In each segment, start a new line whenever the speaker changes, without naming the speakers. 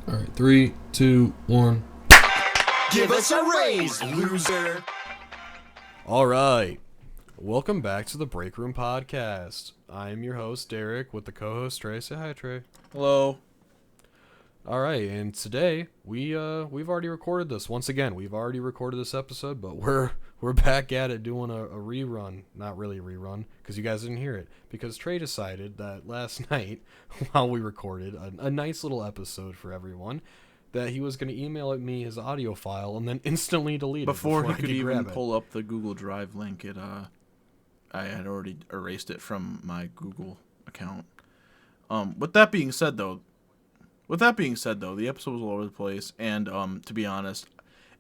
All right, 3, 2, 1.
Give us a raise, loser.
All right. Welcome back to the Break Room Podcast. I'm your host, Derek, with the co-host, Trey. Say hi, Trey.
Hello.
All right, and today we've already recorded this. Once again, we've already recorded this episode, but we're back at it doing a rerun. Not really a rerun, because you guys didn't hear it. Because Trey decided that last night, while we recorded a nice little episode for everyone, that he was going to email me his audio file and then instantly delete it
Before he
I
could even
grab it.
pull up the Google Drive link, I had already erased it from my Google account. With that being said, though, the episode was all over the place, and to be honest,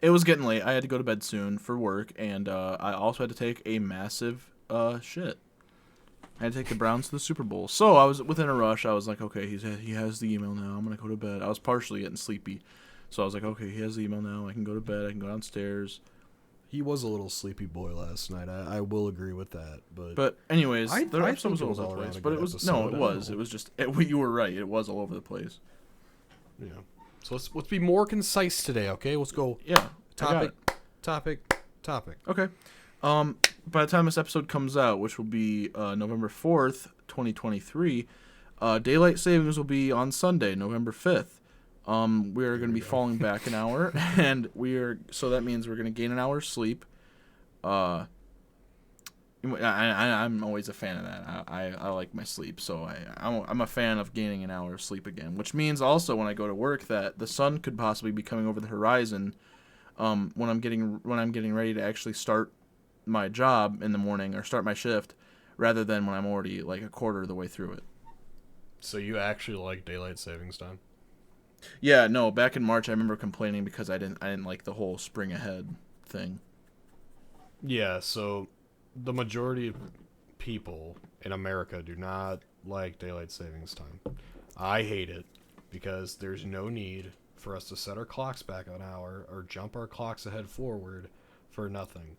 it was getting late. I had to go to bed soon for work, and I also had to take a massive shit. I had to take the Browns to the Super Bowl, so I was within a rush. I was like, okay, he has the email now. I'm gonna go to bed. I was partially getting sleepy, so I was like, okay, he has the email now. I can go to bed. I can go downstairs.
He was a little sleepy boy last night. I will agree with that. But
anyways,
I
the episode was all
think it was
over
all
the
around
place.
a
But
good
it was
episode.
it was. It was just you were right. It was all over the place.
yeah. So let's be more concise today, okay? Let's go.
Yeah.
Topic.
Okay. By the time this episode comes out, which will be November 4th, 2023, daylight savings will be on Sunday, November 5th. We are going to be falling back an hour, and so that means we're going to gain an hour's sleep. I'm always a fan of that. I like my sleep, so I'm a fan of gaining an hour of sleep again, which means also when I go to work that the sun could possibly be coming over the horizon when I'm getting ready to actually start my job in the morning or start my shift, rather than when I'm already like a quarter of the way through it.
So you actually like daylight savings time?
Yeah, no, back in March I remember complaining because I didn't like the whole spring ahead thing.
Yeah, so the majority of people in America do not like daylight savings time. I hate it because there's no need for us to set our clocks back an hour or jump our clocks ahead forward for nothing.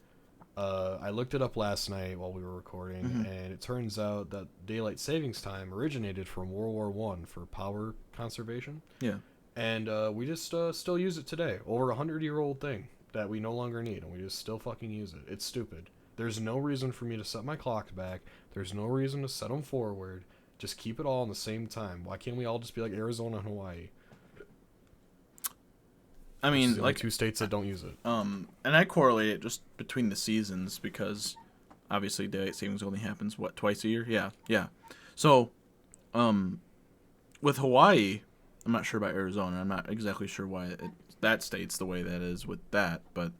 I looked it up last night while we were recording, and it turns out that daylight savings time originated from World War I for power conservation.
Yeah.
And we just still use it today. Over 100-year-old thing that we no longer need, and we just still fucking use it. It's stupid. There's no reason for me to set my clocks back. There's no reason to set them forward. Just keep it all in the same time. Why can't we all just be like Arizona and Hawaii?
I mean,
like two states that don't use it.
And I correlate it just between the seasons because obviously daylight savings only happens twice a year. Yeah. So, with Hawaii, I'm not sure about Arizona. I'm not exactly sure why that state's the way that is with that, but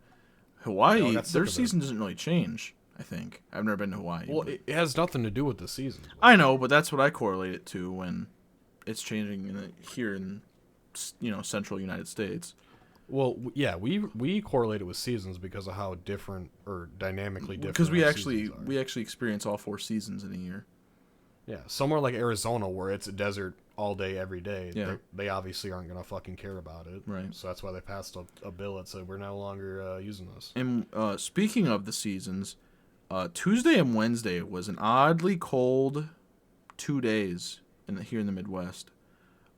Hawaii, their season doesn't really change. I think I've never been to Hawaii.
Well, it has nothing to do with the seasons.
I know, but that's what I correlate it to when it's changing here in central United States.
Well, yeah, we correlate it with seasons because of how different or dynamically different.
Because we actually experience all 4 seasons in a year.
Yeah, somewhere like Arizona where it's a desert all day every day,
yeah.
they obviously aren't gonna fucking care about it.
Right.
So that's why they passed a bill that said we're no longer using this.
And speaking of the seasons, Tuesday and Wednesday was an oddly cold 2 days here in the Midwest.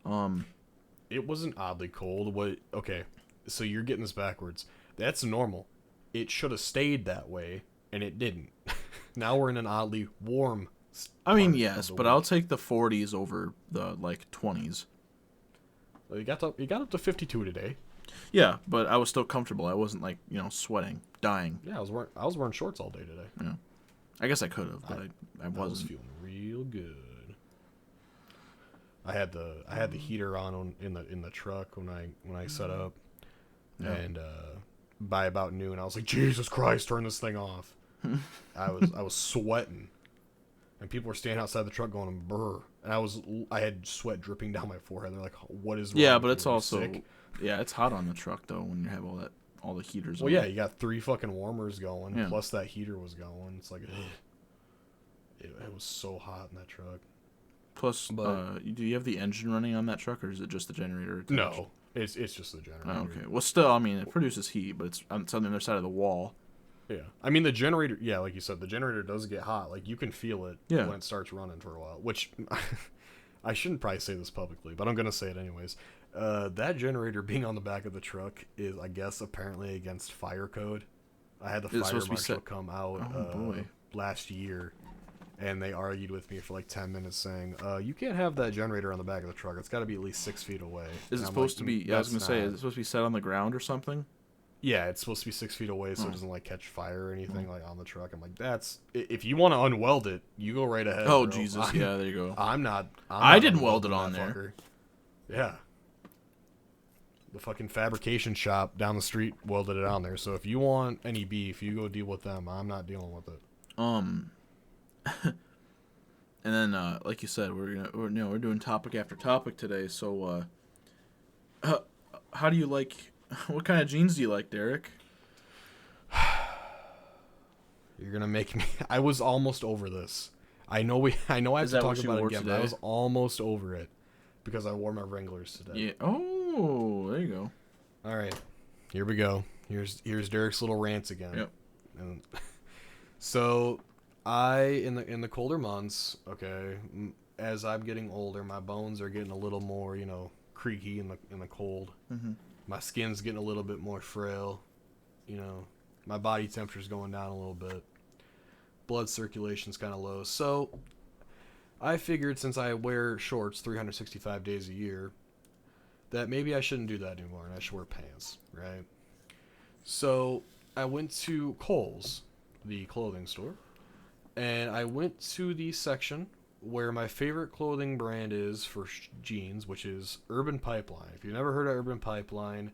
It wasn't oddly cold. Okay. So you're getting this backwards. That's normal. It should have stayed that way, and it didn't. Now we're in an oddly warm.
I mean, yes, but I'll take the 40s over the 20s.
Well, you got up to 52 today.
Yeah, but I was still comfortable. I wasn't sweating, dying.
Yeah, I was wearing shorts all day today.
Yeah, I guess I could have, but I wasn't.
I was feeling real good. I had the heater on in the truck when I set up. Yeah. And by about noon, I was like, Jesus Christ, turn this thing off. I was sweating, and people were standing outside the truck going brr, and I had sweat dripping down my forehead. They're like, what is wrong?
Yeah, but it's
Are you
also
sick?
Yeah, it's hot on the truck though when you have all the heaters.
Well,
on.
yeah, you got 3 fucking warmers going, plus that heater was going. It's like, it was so hot in that truck.
Plus, do you have the engine running on that truck, or is it just the generator attached?
No. It's just the generator.
Oh, okay. Well, still, I mean, it produces heat, but it's on the other side of the wall.
Yeah. I mean, the generator, yeah, like you said, the generator does get hot. Like, you can feel it when it starts running for a while, which I shouldn't probably say this publicly, but I'm going to say it anyways. That generator being on the back of the truck is, I guess, apparently against fire code. I had the
Is it
fire
supposed to be
marshal
set?
come out
Oh boy.
last year, and they argued with me for like 10 minutes saying, you can't have that generator on the back of the truck. It's got to be at least 6 feet away.
Is
And
it
I'm
supposed
like,
to be? Yeah, I was
That's
gonna say, is
not.
it supposed to be set on the ground or something?
Yeah, it's supposed to be 6 feet away so it
Oh.
doesn't like catch fire or anything like on the truck. I'm like, if you want to unweld it, you go right ahead.
Oh
bro.
Jesus! Yeah, there you go.
I'm not.
I
not
didn't weld
unwelding
it on
that
there.
fucker. Yeah. The fucking fabrication shop down the street welded it on there. So if you want any beef, you go deal with them. I'm not dealing with it.
And then, like you said, we're doing topic after topic today. So, how do you like? What kind of jeans do you like, Derek?
You're gonna make me. I was almost over this. I know I know I have
Is
to
that
talk
what you
about it
wore
again, but I
today?
was almost over it because I wore my Wranglers today.
Yeah. Oh, there you go.
All right, here we go. Here's Derek's little rants again.
Yep.
And so, in the colder months, okay, as I'm getting older, my bones are getting a little more, creaky in the cold.
Mm-hmm.
My skin's getting a little bit more frail. My body temperature's going down a little bit. Blood circulation's kind of low. So, I figured since I wear shorts 365 days a year, that maybe I shouldn't do that anymore and I should wear pants, right? So, I went to Kohl's, the clothing store, and I went to the section where my favorite clothing brand is for jeans, which is Urban Pipeline. If you've never heard of Urban Pipeline,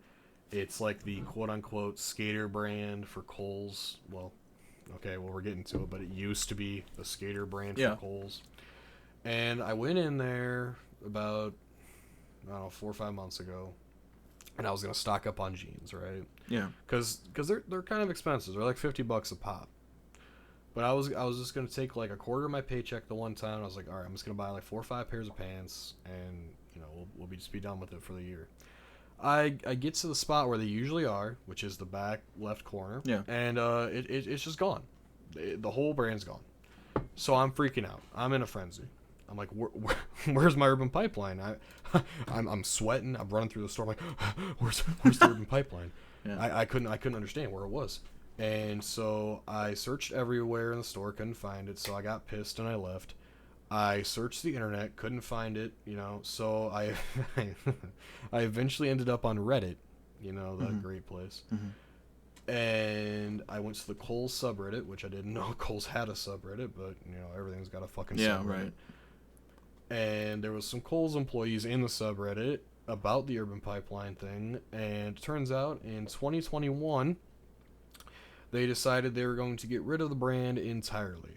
it's like the quote-unquote skater brand for Kohl's. Well, we're getting to it, but it used to be the skater brand for Kohl's. And I went in there about, I don't know, 4 or 5 months ago, and I was going to stock up on jeans, right?
Yeah.
Because they're kind of expensive. They're like $50 a pop. But I was just going to take like a quarter of my paycheck the one time. I was like, all right, I'm just going to buy like 4 or 5 pairs of pants, and, we'll just be done with it for the year. I get to the spot where they usually are, which is the back left corner.
Yeah.
And it's just gone. The whole brand's gone. So I'm freaking out. I'm in a frenzy. I'm like, where's my Urban Pipeline? I'm sweating. I'm running through the store. I'm like, where's the Urban Pipeline?
Yeah.
I couldn't understand where it was. And so I searched everywhere in the store, couldn't find it. So I got pissed and I left. I searched the internet, couldn't find it, so I I eventually ended up on Reddit, the great place.
Mm-hmm.
And I went to the Kohl's subreddit, which I didn't know Kohl's had a subreddit, but, everything's got a fucking subreddit.
Right.
And there was some Kohl's employees in the subreddit about the Urban Pipeline thing, and it turns out in 2021, they decided they were going to get rid of the brand entirely.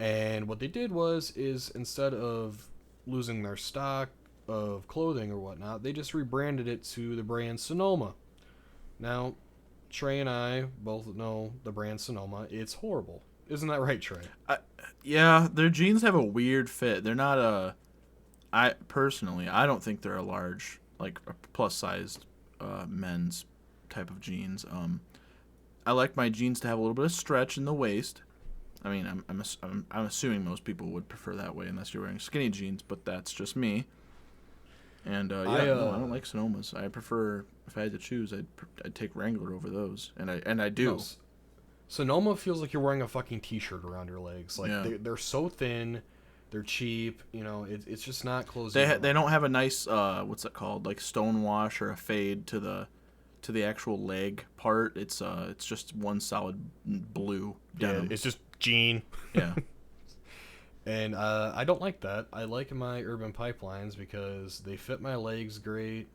And what they did is instead of losing their stock of clothing or whatnot, they just rebranded it to the brand Sonoma. Now, Trey and I both know the brand Sonoma. It's horrible. Isn't that right, Trey?
Yeah, their jeans have a weird fit. They're not I don't think they're a large, like a plus-sized men's type of jeans. I like my jeans to have a little bit of stretch in the waist. I mean, I'm assuming most people would prefer that way unless you're wearing skinny jeans, but that's just me. And I don't like Sonomas. I prefer, if I had to choose, I'd take Wrangler over those, and I do.
No, Sonoma feels like you're wearing a fucking t-shirt around your legs. Like they're so thin, they're cheap. It's just not closing.
They don't have a nice what's it called, like stone wash or a fade to the actual leg part. It's just one solid blue denim.
Yeah, it's just jean.
Yeah.
And I don't like that. I like my Urban Pipelines because they fit my legs great.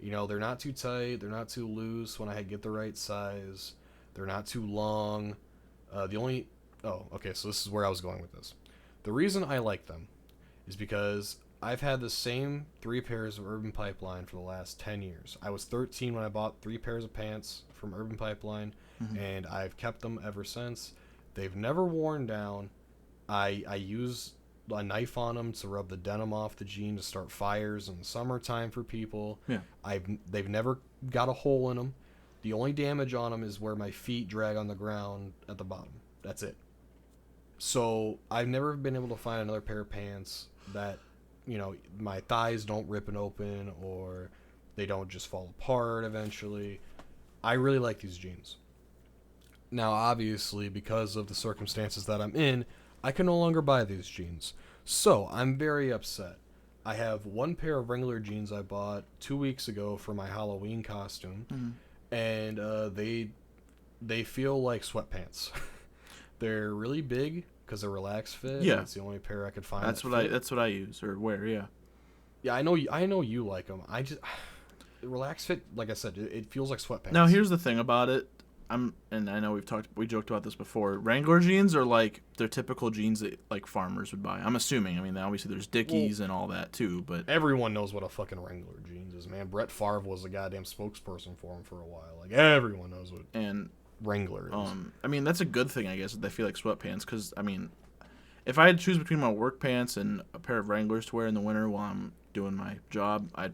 They're not too tight. They're not too loose when I get the right size. They're not too long. So this is where I was going with this. The reason I like them is because I've had the same 3 pairs of Urban Pipeline for the last 10 years. I was 13 when I bought 3 pairs of pants from Urban Pipeline, and I've kept them ever since. They've never worn down. I use a knife on them to rub the denim off the jean to start fires in the summertime for people.
Yeah.
They've never got a hole in them. The only damage on them is where my feet drag on the ground at the bottom. That's it. So I've never been able to find another pair of pants that, my thighs don't rip and open, or They don't just fall apart eventually. I really like these jeans. Now, obviously, because of the circumstances that I'm in, I can no longer buy these jeans. So, I'm very upset. I have one pair of Wrangler jeans I bought 2 weeks ago for my Halloween costume, and they feel like sweatpants. They're really big because they're relaxed fit.
Yeah.
It's the only pair I could find.
That's what I use or wear. Yeah.
Yeah, I know you like them. I just relaxed fit. Like I said, it feels like sweatpants.
Now here's the thing about it. And I know we joked about this before. Wrangler jeans are like they're typical jeans that like farmers would buy. I'm assuming. I mean, obviously there's Dickies and all that too, but
everyone knows what a fucking Wrangler jeans is, man. Brett Favre was the goddamn spokesperson for him for a while. Like everyone knows what Wrangler is.
I mean, that's a good thing, I guess, that they feel like sweatpants. Because I mean, if I had to choose between my work pants and a pair of Wranglers to wear in the winter while I'm doing my job, I'd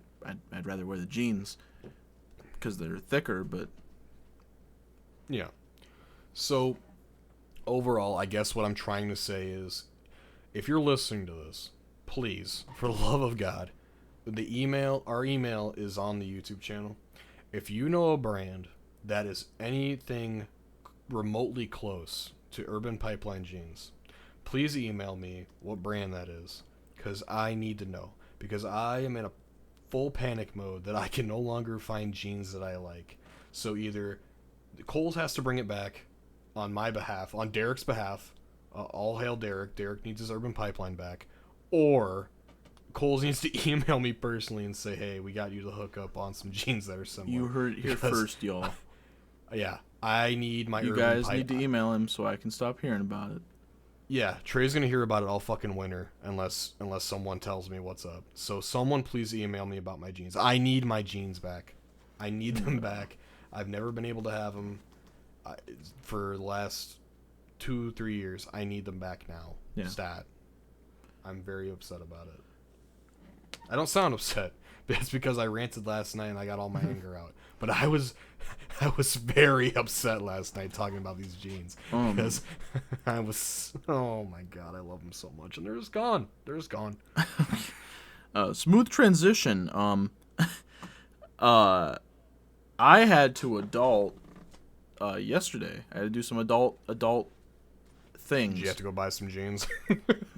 rather wear the jeans because they're thicker, but.
Yeah. So, overall, I guess what I'm trying to say is, if you're listening to this, please, for the love of God, our email is on the YouTube channel. If you know a brand that is anything remotely close to Urban Pipeline jeans, please email me what brand that is, because I need to know. Because I am in a full panic mode that I can no longer find jeans that I like. So either Kohl's has to bring it back on my behalf, on Derek's behalf. All hail Derek. Derek needs his Urban Pipeline back. Or Kohl's needs to email me personally and say, hey, we got you to hook up on some jeans that are similar.
You heard it here first, y'all.
Yeah, I need my
You
Urban
guys need to email him so I can stop hearing about it.
Yeah, Trey's going to hear about it all fucking winter unless someone tells me what's up. So someone please email me about my jeans. I need my jeans back. I need them back. I've never been able to have them for the last 2-3 years. I need them back now.
Yeah.
Stat. I'm very upset about it. I don't sound upset. That's because I ranted last night and I got all my anger out. But I was very upset last night talking about these jeans because I was, oh my God, I love them so much, and they're just gone. They're just gone.
Smooth transition. I had to adult yesterday. I had to do some adult things.
Did you have to go buy some jeans?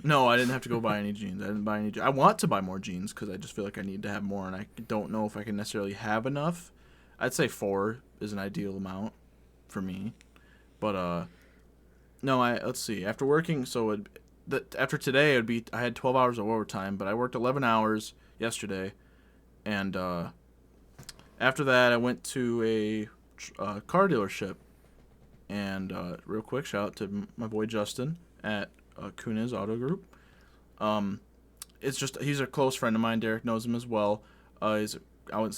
No, I didn't have to go buy any jeans. I didn't buy any. I want to buy more jeans because I just feel like I need to have more, and I don't know if I can necessarily have enough. I'd say 4 is an ideal amount for me, but no. Let's see. After working, after today, I had 12 hours of overtime, but I worked 11 hours yesterday, and after that, I went to a car dealership, and real quick, shout out to my boy Justin at Kuna's Auto Group. It's just he's a close friend of mine. Derek knows him as well. I wouldn't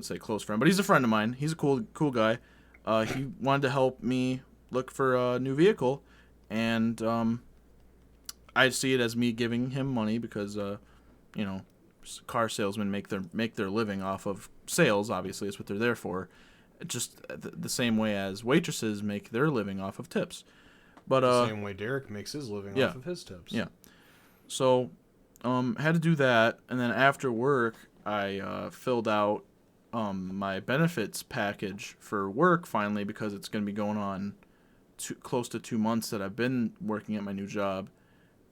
say close friend, but he's a friend of mine. He's a cool guy. He wanted to help me look for a new vehicle, and I see it as me giving him money because car salesmen make their living off of sales. Obviously, it's what they're there for. Just the same way as waitresses make their living off of tips. But
the same way Derek makes his living off of his tips.
Yeah. So, had to do that, and then after work, I filled out my benefits package for work finally because it's going to be going on close to 2 months that I've been working at my new job,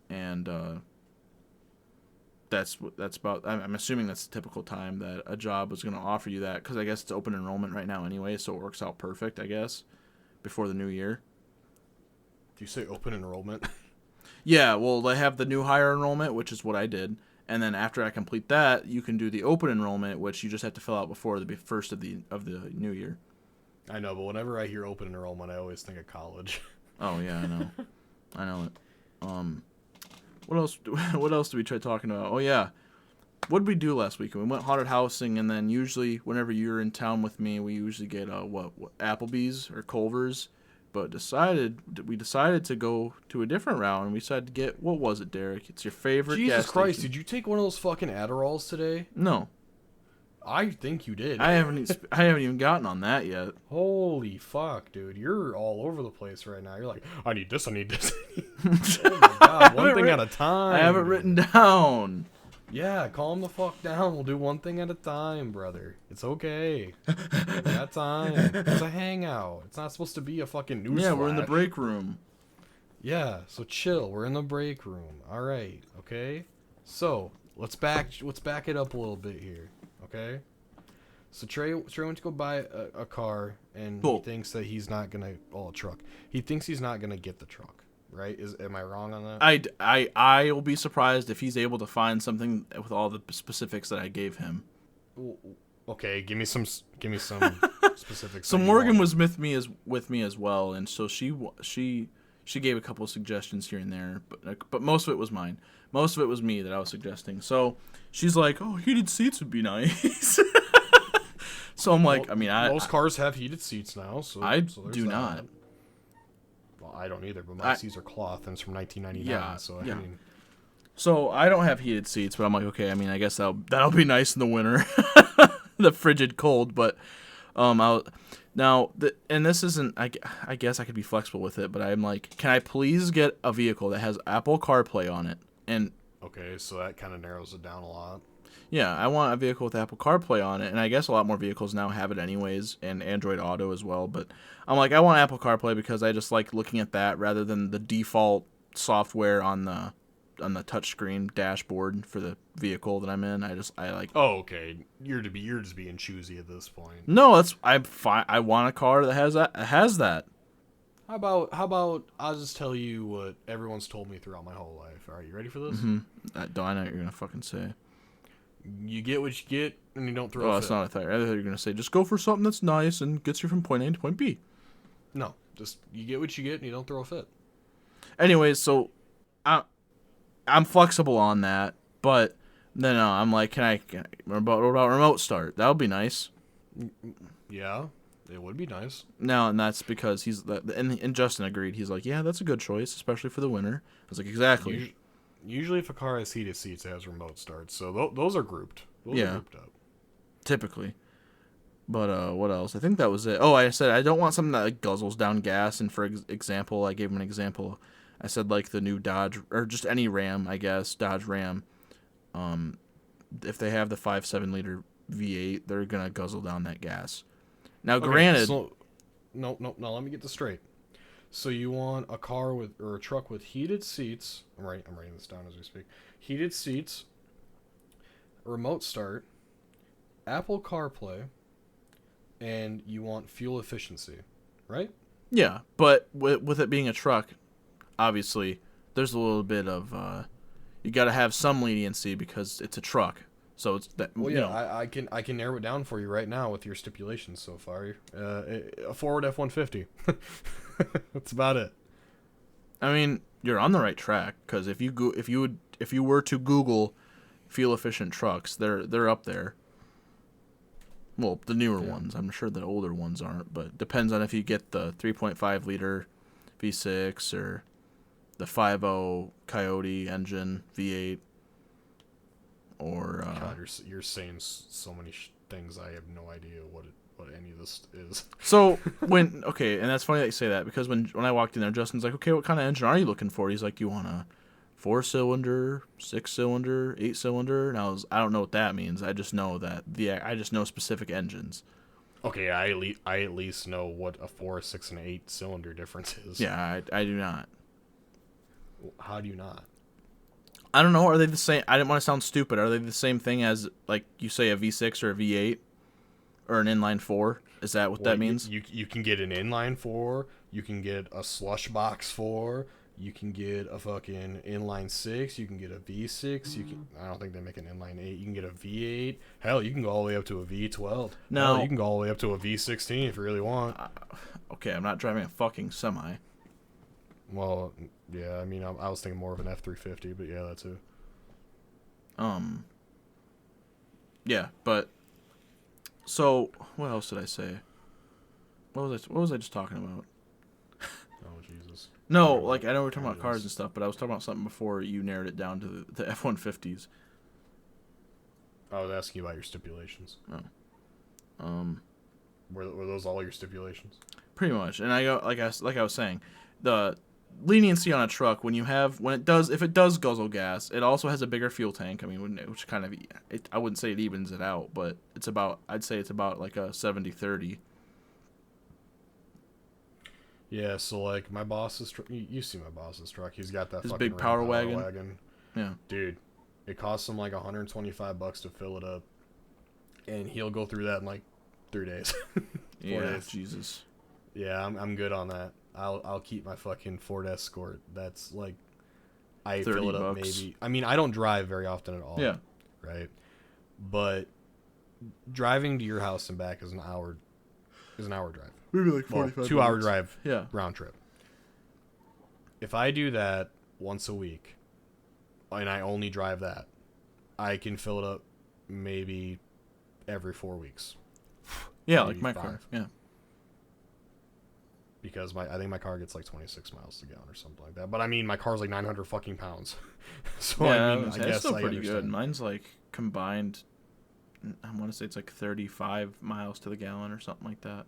and that's about. I'm assuming that's the typical time that a job is going to offer you that because I guess it's open enrollment right now anyway, so it works out perfect, I guess, before the new year.
Do you say open enrollment?
Yeah, well, they have the new hire enrollment, which is what I did. And then after I complete that, you can do the open enrollment, which you just have to fill out before the first of the new year.
I know, but whenever I hear open enrollment, I always think of college.
Oh yeah, I know, I know it. What else? What else did we try talking about? Oh yeah, what did we do last week? We went haunted housing, and then usually whenever you're in town with me, we usually get what Applebee's or Culver's. But we decided to go to a different route, and we decided to get, what was it, Derek? It's your favorite
Jesus
gas
Christ,
station.
did you take one of those fucking Adderalls today?
No.
I think you did.
I haven't even gotten on that yet.
Holy fuck, dude. You're all over the place right now. You're like, I need this. Oh my God, one thing at a time.
I have it written down.
Yeah, calm the fuck down. We'll do one thing at a time, brother. It's okay. We got time. It's a hangout. It's not supposed to be a fucking news
Yeah, we're in the
flash.
break room.
Yeah, so chill. We're in the break room. All right, okay. So let's back it up a little bit here, okay? So Trey went to go buy a car, and he
Cool.
thinks that he's not gonna a truck. He thinks he's not gonna get the truck, right? Am I wrong on that?
I will be surprised if he's able to find something with all the specifics that I gave him.
Okay, give me some specifics.
So
that you
Morgan
want.
was with me as well, and so she gave a couple of suggestions here and there, but most of it was mine. Most of it was me that I was suggesting. So she's like, "Oh, heated seats would be nice." So I'm like,
Well,
I mean,
most cars have heated seats now, so
I
so there's
do
that.
not.
Well, I don't either, but my seats are cloth and it's from 1999.
Yeah,
So
yeah.
I mean,
So I don't have heated seats, but I'm like, okay. I mean, I guess that'll be nice in the winter, the frigid cold. But and this isn't. I guess I could be flexible with it, but I'm like, can I please get a vehicle that has Apple CarPlay on it? And
okay, so that kind of narrows it down a lot.
yeah, I want a vehicle with Apple CarPlay on it, and I guess a lot more vehicles now have it anyways, and Android Auto as well. But I'm like, I want Apple CarPlay because I just like looking at that rather than the default software on the touchscreen dashboard for the vehicle that I'm in. I like.
Oh, okay. You're just being choosy at this point.
No, I'm fine. I want a car that has that.
How about I'll just tell you what everyone's told me throughout my whole life. All right, you ready for this?
I know what you're gonna fucking say.
You get what you get, and you don't throw.
Oh,
a
that's
fit.
not a thing. I thought you were gonna say just go for something that's nice and gets you from point A to point B.
No, just you get what you get, and you don't throw a fit.
Anyways, so I'm flexible on that, but then I'm like, what about remote start? That would be nice.
Yeah, it would be nice.
No, and that's because and Justin agreed. He's like, yeah, that's a good choice, especially for the winter. I was like, exactly.
Usually, if a car has heated seats, it has remote starts. So those are grouped. Those are
Yeah.
grouped up.
Typically. But what else? I think that was it. Oh, I said I don't want something that like guzzles down gas. And for example, I gave him an example. I said like the new Dodge or just any Ram, I guess Dodge Ram. If they have the 5.7 liter V8, they're gonna guzzle down that gas. Now,
Okay,
granted,
so no. Let me get this straight. So you want a car or a truck with heated seats? I'm writing this down as we speak. Heated seats, remote start, Apple CarPlay, and you want fuel efficiency, right?
yeah, but with it being a truck, obviously there's a little bit of you got to have some leniency because it's a truck. So it's that.
Well,
you
yeah,
know,
I can narrow it down for you right now with your stipulations so far. A Ford F-150. That's about it.
I mean, you're on the right track because if you were to Google fuel efficient trucks, they're up there. Well, the newer ones. I'm sure the older ones aren't, but it depends on if you get the 3.5 liter V6 or the 5.0 Coyote engine V8 or
God, you're saying so many things. I have no idea what any of this is.
So and that's funny that you say that because when I walked in there, Justin's like, okay, what kind of engine are you looking for? He's like, you want a 4-cylinder, 6-cylinder, 8-cylinder? And I don't know what that means. I just know that I just know specific engines.
Okay, I at least know what a 4, 6, and 8-cylinder difference is.
Yeah, I do not.
How do you not?
I don't know. Are they the same? I didn't want to sound stupid. Are they the same thing as like you say a V6 or a V8 or an inline 4? Is that what that means?
You can get an inline 4. You can get a slush box 4. You can get a fucking inline 6. You can get a V6. I don't think they make an inline 8. You can get a V8. Hell, you can go all the way up to a V12.
No.
Hell, you can go all the way up to a V16 if you really want.
Okay, I'm not driving a fucking semi.
Well, yeah, I mean, I was thinking more of an F350, but yeah, that too.
Yeah, but so what else did I say? What was I just talking about?
Oh, Jesus.
No, like I know we're talking about cars and stuff, but I was talking about something before you narrowed it down to the F-150s.
I was asking you about your stipulations.
Oh.
Were those all your stipulations?
Pretty much. And I go like I was saying, the leniency on a truck when if it does guzzle gas, it also has a bigger fuel tank. I mean, which kind of I wouldn't say it evens it out, but I'd say it's about like a 70-30.
Yeah, so like my boss's truck, you see my boss's truck. He's got that
His
fucking
big
Ram
power wagon. Yeah.
Dude, it costs him like $125 to fill it up, and he'll go through that in like 3 days. 4 days.
Jesus.
Yeah, I'm good on that. I'll keep my fucking Ford Escort. That's like, I fill it up
$30.
maybe. I mean, I don't drive very often at all.
Yeah.
Right. But driving to your house and back is an hour drive.
Maybe like 45
Well, 2 hour drive.
Yeah.
Round trip. If I do that once a week, and I only drive that, I can fill it up maybe every 4 weeks.
Yeah,
maybe
like my
5.
car. Yeah.
Because I think my car gets like 26 miles to gallon or something like that. But I mean, my car's like 900 fucking pounds. So
Yeah,
I mean, I
it's
guess
still
I
pretty
understand.
good. Mine's like combined, I want to say it's like 35 miles to the gallon or something like that.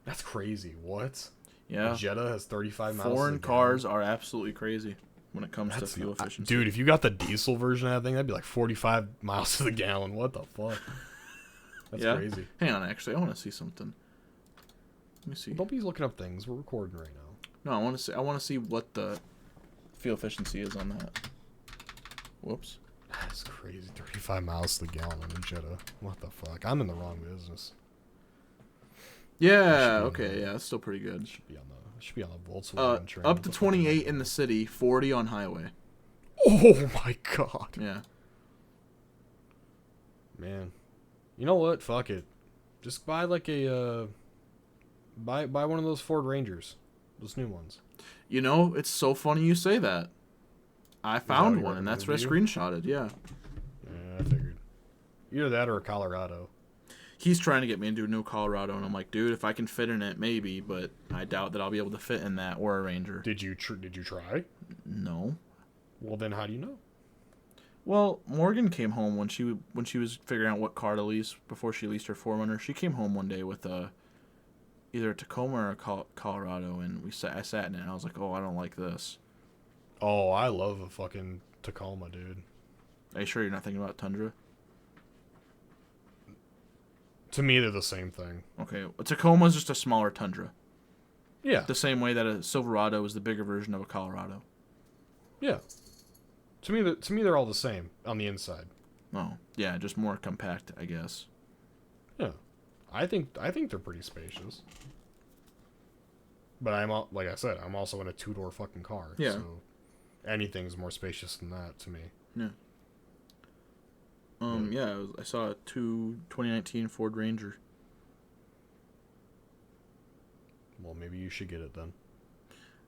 That's crazy. What?
Yeah.
A Jetta has 35 miles.
Foreign
to the
cars
gallon?
are absolutely crazy when it comes to fuel efficiency.
Dude, if you got the diesel version of that thing, that'd be like 45 miles to the gallon. What the fuck? That's crazy.
Hang on, actually, I want to see something. Let me see.
Well, don't be looking up things. We're recording right now.
No, I want to see what the fuel efficiency is on that. Whoops.
That's crazy. 35 miles to the gallon on a Jetta. What the fuck? I'm in the wrong business.
Yeah. Okay. Yeah, that's still pretty good.
Should be on the Volkswagen train.
Up to 28 in the city, 40 on highway.
Oh my god.
Yeah.
Man. You know what? Fuck it. Just buy like a buy one of those Ford Rangers. Those new ones.
You know, it's so funny you say that. I found one, and that's what I screenshotted. Yeah.
Yeah, I figured. Either that or a Colorado.
He's trying to get me into a new Colorado, and I'm like, dude, if I can fit in it, maybe, but I doubt that I'll be able to fit in that or a Ranger.
Did you try?
No.
Well, then how do you know?
Well, Morgan came home when she was figuring out what car to lease before she leased her 4Runner. She came home one day with either a Tacoma or a Colorado, and I sat in it, and I was like, oh, I don't like this.
Oh, I love a fucking Tacoma, dude.
Are you sure you're not thinking about Tundra?
To me, they're the same thing.
Okay, a Tacoma is just a smaller Tundra.
Yeah.
The same way that a Silverado is the bigger version of a Colorado.
Yeah. To me, they're all the same on the inside.
Oh, yeah, just more compact, I guess.
Yeah. I think they're pretty spacious. But like I said, I'm also in a 2-door fucking car.
Yeah.
So anything's more spacious than that to me.
Yeah. I saw a 2019 Ford Ranger.
Well, maybe you should get it then.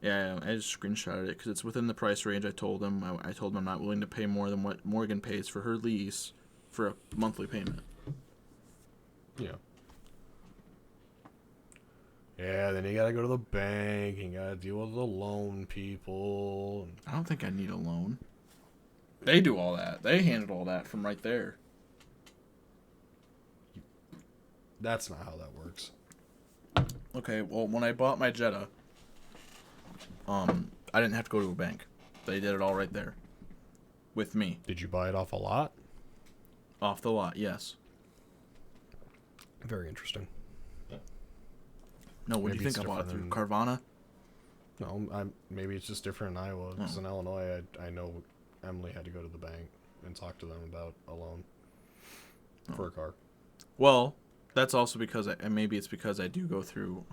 Yeah, I just screenshotted it because it's within the price range. I told him I'm not willing to pay more than what Morgan pays for her lease for a monthly payment.
Yeah. Yeah, then you gotta go to the bank and you gotta deal with the loan people.
I don't think I need a loan. They do all that. They handled all that from right there.
That's not how that works.
Okay, well, when I bought my Jetta, I didn't have to go to a bank. They did it all right there. With me.
Did you buy it off a lot?
Off the lot, yes.
Very interesting.
No, what do you think I bought it through? Carvana?
No, maybe it's just different in Iowa. Because in Illinois, I know Emily had to go to the bank and talk to them about a loan for a car.
Well, that's also because maybe it's because I do go through.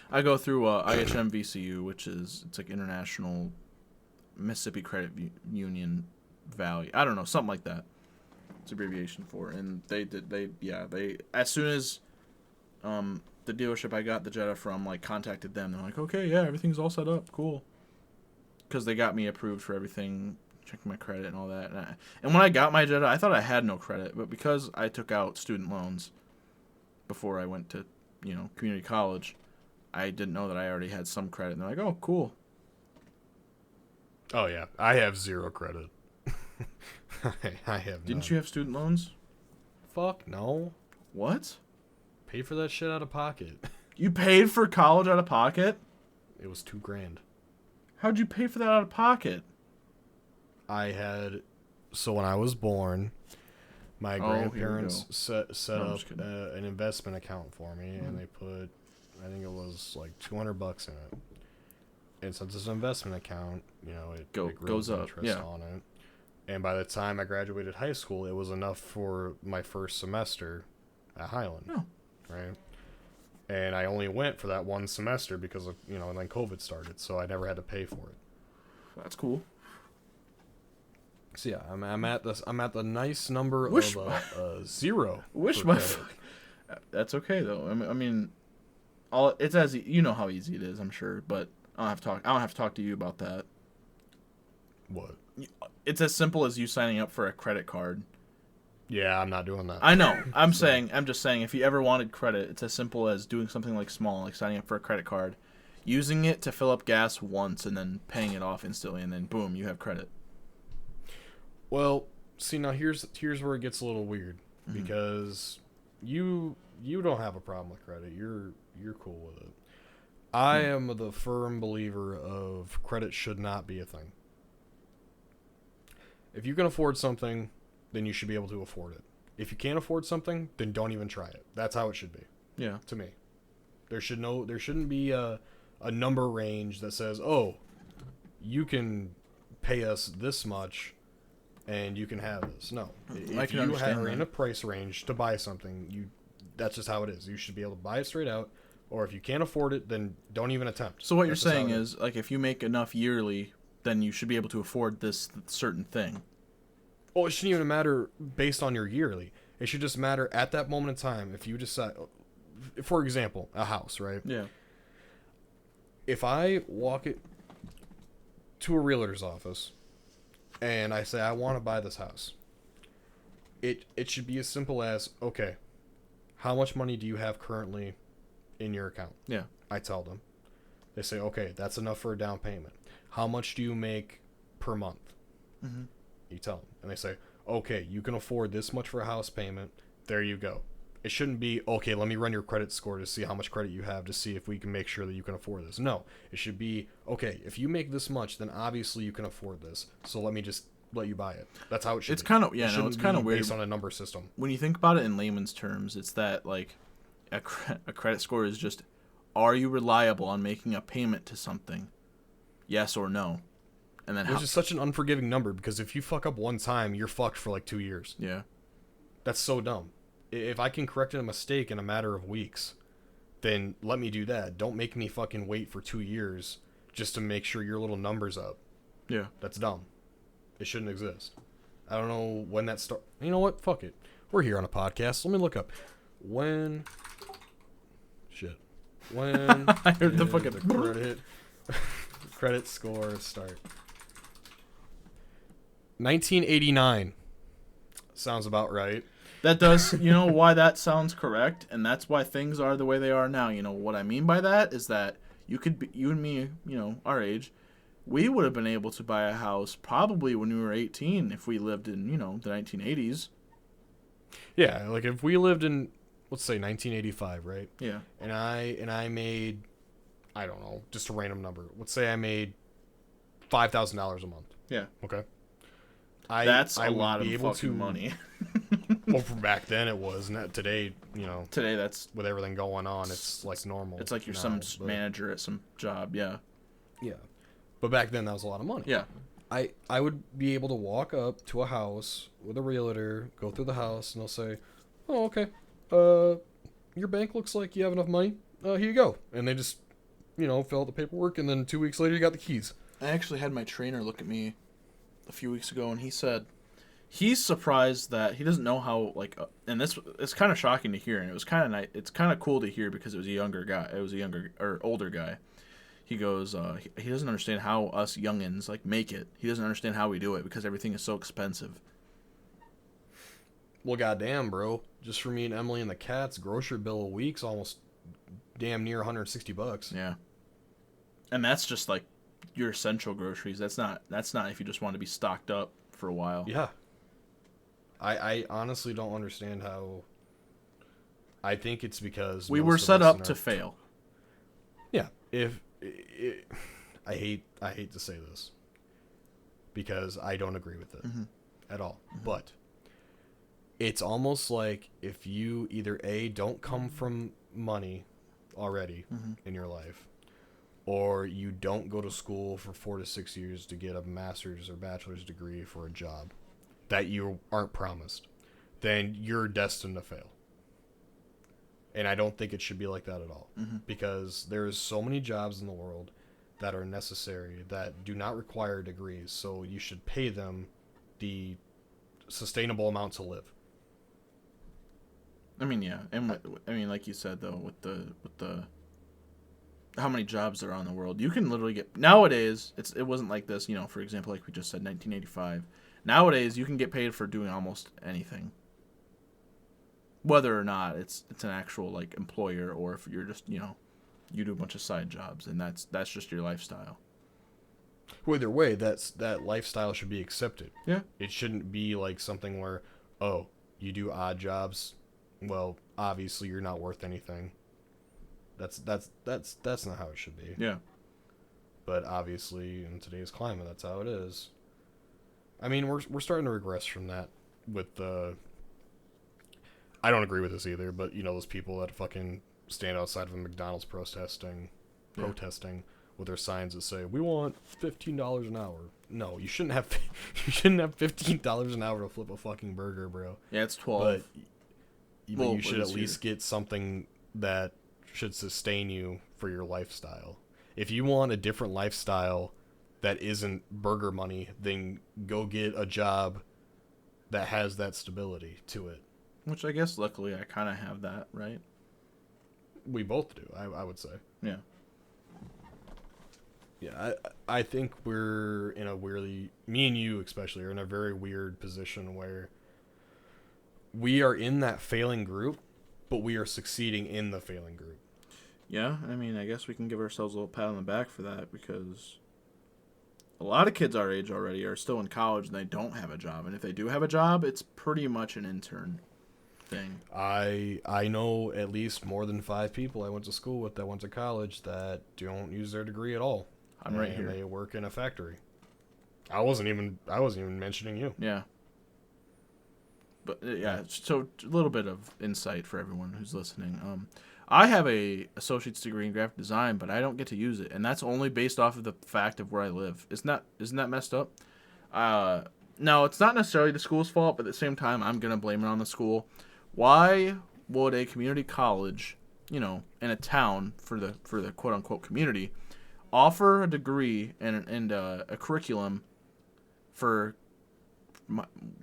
I go through IHM VCU, which is it's like International Mississippi Credit Union Value. I don't know, something like that. It's abbreviation for, and they as soon as the dealership I got the Jetta from like contacted them, they're like, okay, yeah, everything's all set up, cool. Because they got me approved for everything, checking my credit and all that. And when I got my Jetta, I thought I had no credit, but because I took out student loans before I went to, community college, I didn't know that I already had some credit. And they're like, oh, cool.
Oh, yeah. I have zero credit. I have
Didn't you have student loans?
Fuck no.
What?
Pay for that shit out of pocket.
You paid for college out of pocket?
It was $2,000.
How'd you pay for that out of pocket?
So when I was born, my
Oh, here we
grandparents
go.
set
No, I'm
up
just kidding.
an investment account for me, and they put, I think it was like $200 in it. And since it's an investment account, it
Goes
grows
up,
interest
yeah.
on it. And by the time I graduated high school, it was enough for my first semester at Highland,
Oh.
right? And I only went for that one semester because of, and then COVID started, so I never had to pay for it.
That's cool.
So yeah, I'm at the nice number
Wish-
of 0.
Wish
for
my.
credit.
That's okay though. I mean, all it's as you know how easy it is, I'm sure. But I don't have to talk to you about that.
What?
It's as simple as you signing up for a credit card.
Yeah, I'm not doing that.
I know. I'm just saying, if you ever wanted credit, it's as simple as doing something like small, like signing up for a credit card, using it to fill up gas once, and then paying it off instantly, and then boom, you have credit.
Well, see now here's where it gets a little weird because you don't have a problem with credit. You're cool with it. I am the firm believer of credit should not be a thing. If you can afford something, then you should be able to afford it. If you can't afford something, then don't even try it. That's how it should be.
Yeah.
To me. There shouldn't be a number range that says, "Oh, you can pay us this much and you can have this." No. If
can
you
understand
are in
that.
a price range to buy something, that's just how it is. You should be able to buy it straight out, or if you can't afford it, then don't even attempt.
So what
That's
you're
just how
saying
it
is, like, if you make enough yearly, then you should be able to afford this certain thing.
Well, it shouldn't even matter based on your yearly. It should just matter at that moment in time. If you decide, for example, a house, right?
Yeah.
If I walk it to a realtor's office and I say I want to buy this house, it should be as simple as, okay, how much money do you have currently in your account?
Yeah.
I tell them. They say, okay, that's enough for a down payment. How much do you make per month?
Mm-hmm.
You tell them. And they say, okay, you can afford this much for a house payment. There you go. It shouldn't be, okay, let me run your credit score to see how much credit you have to see if we can make sure that you can afford this. No, it should be, okay, if you make this much, then obviously you can afford this. So let me just let you buy it. That's how it should
It's
be.
kind of,
It
yeah, no,
shouldn't
it's kind of
be
weird.
based on a number system.
When you think about it in layman's terms, it's that, like, a credit score is just, are you reliable on making a payment to something? Yes or no? And then
Which is such an unforgiving number because if you fuck up one time, you're fucked for like 2 years.
Yeah.
That's so dumb. If I can correct a mistake in a matter of weeks, then let me do that. Don't make me fucking wait for 2 years just to make sure your little number's up.
Yeah.
That's dumb. It shouldn't exist. I don't know when that start. You know what? Fuck it. We're here on a podcast. Let me look up when. Shit. When
I heard the
did
fucking
the credit score start. 1989. Sounds about right.
That does, you know why that sounds correct, and that's why things are the way they are now. You know what I mean by that is that you and me, our age, we would have been able to buy a house probably when we were 18 if we lived in, the 1980s.
Yeah, like if we lived in, let's say 1985, right?
Yeah.
And I made, I don't know, just a random number. Let's say I made $5,000 a month.
Yeah.
Okay.
That's
I
a
would
lot
be
of
able
fucking
to-
money.
Well, from back then it was. Not today,
Today, that's
with everything going on, it's like normal.
it's like you're
now,
some
but-
manager at some job. Yeah.
Yeah. But back then that was a lot of money.
Yeah.
I would be able to walk up to a house with a realtor, go through the house, and they'll say, "Oh, okay. Your bank looks like you have enough money. Here you go." And they just, fill out the paperwork, and then 2 weeks later you got the keys.
I actually had my trainer look at me a few weeks ago, and he said he's surprised that he doesn't know how, and this it's kind of shocking to hear, and it was kind of nice. It's kind of cool to hear because it was a younger guy. It was a younger or older guy. He goes, he doesn't understand how us youngins make it. He doesn't understand how we do it because everything is so expensive.
Well, goddamn, bro. Just for me and Emily and the cats, grocery bill a week's almost damn near $160.
Yeah, and that's just like your essential groceries. That's not if you just want to be stocked up for a while.
Yeah. I honestly don't understand how. I think it's because
We
most
were
of
set
us
up
in
to
our-
fail.
Yeah. I hate to say this because I don't agree with it at all. But it's almost like if you either A, don't come from money already in your life, or you don't go to school for 4 to 6 years to get a master's or bachelor's degree for a job that you aren't promised, then you're destined to fail. And I don't think it should be like that at all. Because there's so many jobs in the world that are necessary that do not require degrees, so you should pay them the sustainable amount to live.
I mean, yeah, and I mean, like you said though, with the how many jobs there are in the world, you can literally get nowadays. It wasn't like this, for example, like we just said, 1985. Nowadays, you can get paid for doing almost anything, whether or not it's an actual like employer or if you're just you do a bunch of side jobs and that's just your lifestyle.
Well, either way, that lifestyle should be accepted.
Yeah.
It shouldn't be like something where, oh, you do odd jobs. Well, obviously you're not worth anything. That's not how it should be.
Yeah.
But obviously in today's climate, that's how it is. I mean, we're starting to regress from that with the. I don't agree with this either, but those people that fucking stand outside of a McDonald's protesting with their signs that say we want $15 an hour. No, you shouldn't have $15 an hour to flip a fucking burger, bro.
Yeah, it's 12.
But you should at least get something that should sustain you for your lifestyle. If you want a different lifestyle that isn't burger money, then go get a job that has that stability to it.
Which I guess luckily I kind of have that, right?
We both do, I would say.
Yeah.
Yeah, I think we're in a weirdly, me and you especially, are in a very weird position where we are in that failing group, but we are succeeding in the failing group.
Yeah, I mean, I guess we can give ourselves a little pat on the back for that because a lot of kids our age already are still in college and they don't have a job. And if they do have a job, it's pretty much an intern thing.
I know at least more than 5 people I went to school with that went to college that don't use their degree at all.
I'm right here.
They work in a factory. I wasn't even mentioning you.
Yeah. But yeah, so a little bit of insight for everyone who's listening. I have a associate's degree in graphic design, but I don't get to use it, and that's only based off of the fact of where I live. Isn't that messed up? No, it's not necessarily the school's fault, but at the same time, I'm gonna blame it on the school. Why would a community college, in a town for the quote unquote community, offer a degree and a curriculum for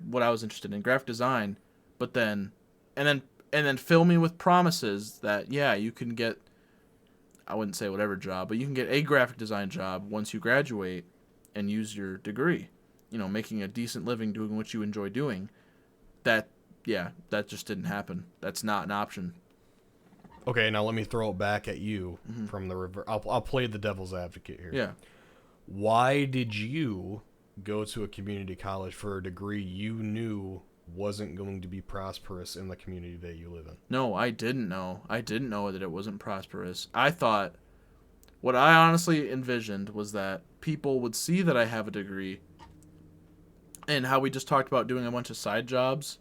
what I was interested in, graphic design, but then fill me with promises that you can get, I wouldn't say whatever job, but you can get a graphic design job once you graduate and use your degree, making a decent living doing what you enjoy doing. That just didn't happen. That's not an option.
Okay, now let me throw it back at you from the reverse. I'll play the devil's advocate here.
Yeah.
Why did you go to a community college for a degree you knew wasn't going to be prosperous in the community that you live in?
No, I didn't know. I didn't know that it wasn't prosperous. I thought, what I honestly envisioned was that people would see that I have a degree and how we just talked about doing a bunch of side jobs.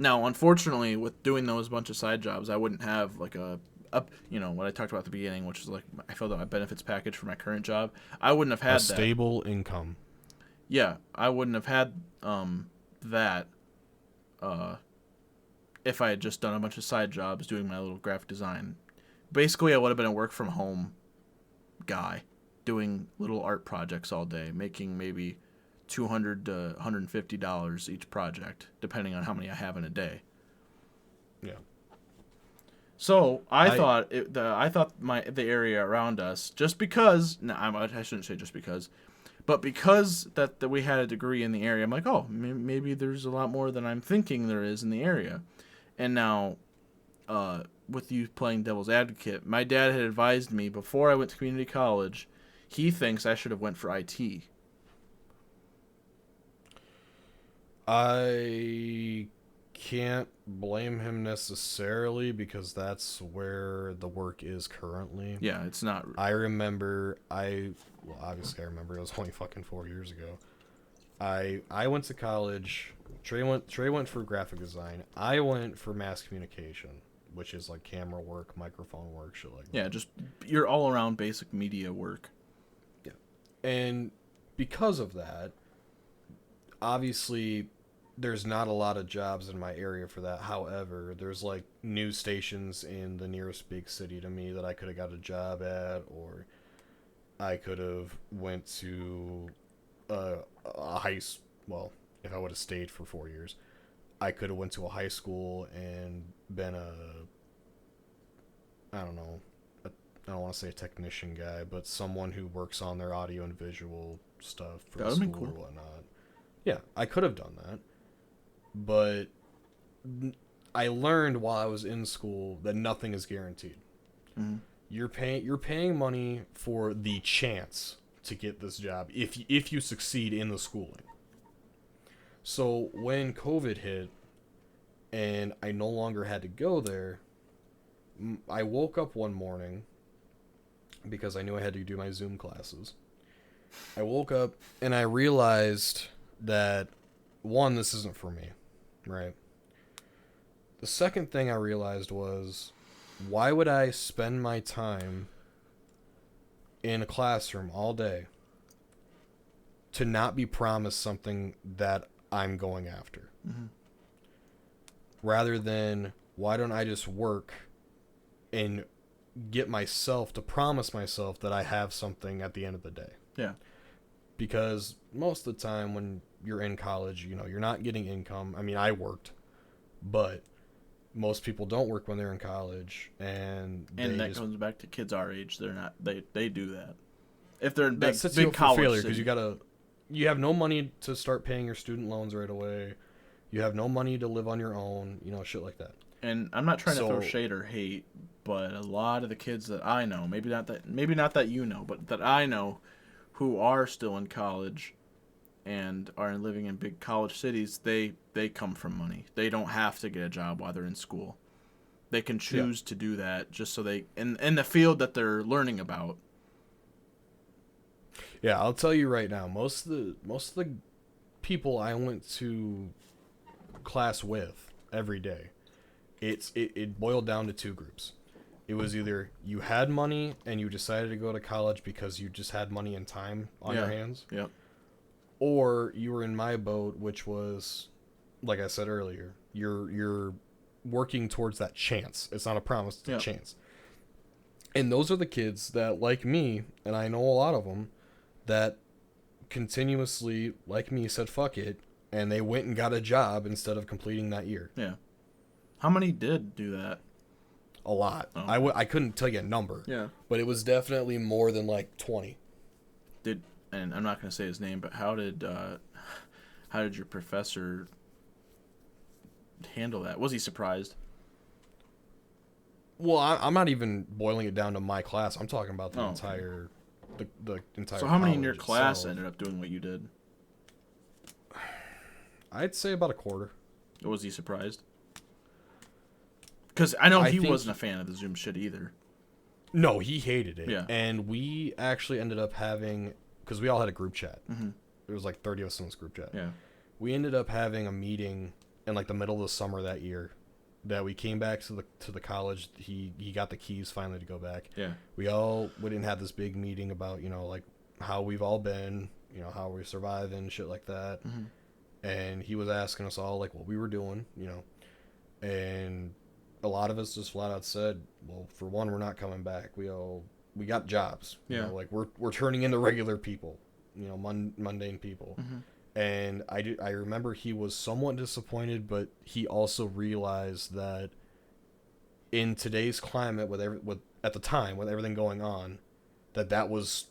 Now, unfortunately, with doing those bunch of side jobs, I wouldn't have like what I talked about at the beginning, which is like I filled out my benefits package for my current job. I wouldn't have had
a stable income.
Yeah, I wouldn't have had that if I had just done a bunch of side jobs doing my little graphic design. Basically, I would have been a work from home guy doing little art projects all day, making maybe $200 to $150 each project, depending on how many I have in a day.
Yeah.
So I thought the area around us, just because I shouldn't say just because, but because that we had a degree in the area, I'm like, oh, maybe there's a lot more than I'm thinking there is in the area. And now, with you playing devil's advocate, my dad had advised me before I went to community college, he thinks I should have went for IT.
I can't blame him necessarily because that's where the work is currently.
Yeah, it's not.
Well, obviously I remember it was only fucking 4 years ago. I went to college. Trey went for graphic design. I went for mass communication, which is like camera work, microphone work, shit like that.
Yeah, just your all around basic media work.
Yeah. And because of that, obviously there's not a lot of jobs in my area for that. However, there's like news stations in the nearest big city to me that I could have got a job at, or I could have went to well, if I would have stayed for 4 years, I could have went to a high school and been I don't know, I don't want to say a technician guy, but someone who works on their audio and visual stuff for the school or whatnot. Yeah, I could have done that. But I learned while I was in school that nothing is guaranteed.
Mm-hmm.
You're paying money for the chance to get this job if you succeed in the schooling. So when COVID hit and I no longer had to go there, I woke up one morning because I knew I had to do my Zoom classes. I woke up and I realized that, one, this isn't for me, right? The second thing I realized was, why would I spend my time in a classroom all day to not be promised something that I'm going after?
Mm-hmm.
Rather than, why don't I just work and get myself to promise myself that I have something at the end of the day?
Yeah.
Because most of the time when you're in college, you're not getting income. I mean, I worked, but most people don't work when they're in college, and
that comes back to kids our age. They're not. They do that if they're in big college
failure, because you have no money to start paying your student loans right away. You have no money to live on your own. Shit like that.
And I'm not trying to throw shade or hate, but a lot of the kids that I know, maybe not that you know, but that I know, who are still in college and are living in big college cities, they come from money. They don't have to get a job while they're in school. They can choose to do that just so they in the field that they're learning about.
Yeah, I'll tell you right now, most of the people I went to class with every day, it boiled down to two groups. It was either you had money and you decided to go to college because you just had money and time on your hands.
Yep.
Or you were in my boat, which was, like I said earlier, you're working towards that chance. It's not a promise, it's a chance. And those are the kids that, like me, and I know a lot of them, that continuously, like me, said fuck it, and they went and got a job instead of completing that year.
Yeah. How many did do that?
A lot.
Oh.
I couldn't tell you a number.
Yeah.
But it was definitely more than like 20.
And I'm not going to say his name, but how did your professor handle that? Was he surprised?
Well, I'm not even boiling it down to my class. I'm talking about the entire
So how many in your
college
class
itself.
ended up doing what you did?
I'd say about a quarter.
Was he surprised? Because I know
I
he
think
wasn't a fan of the Zoom shit either.
No, he hated it.
Yeah.
And we actually ended up having, because we all had a group chat.
Mm-hmm.
There was like 30 of us in this group chat.
Yeah.
We ended up having a meeting in like the middle of the summer that year. That we came back to the college. He got the keys finally to go back.
Yeah.
We didn't have this big meeting about like how we've all been, how we're surviving, shit like that.
Mm-hmm.
And he was asking us all like what we were doing, and a lot of us just flat out said, well, for one, we're not coming back. We got jobs.
Yeah.
Like we're turning into regular people, mundane people.
Mm-hmm.
And I remember he was somewhat disappointed, but he also realized that in today's climate, at the time with everything going on, that was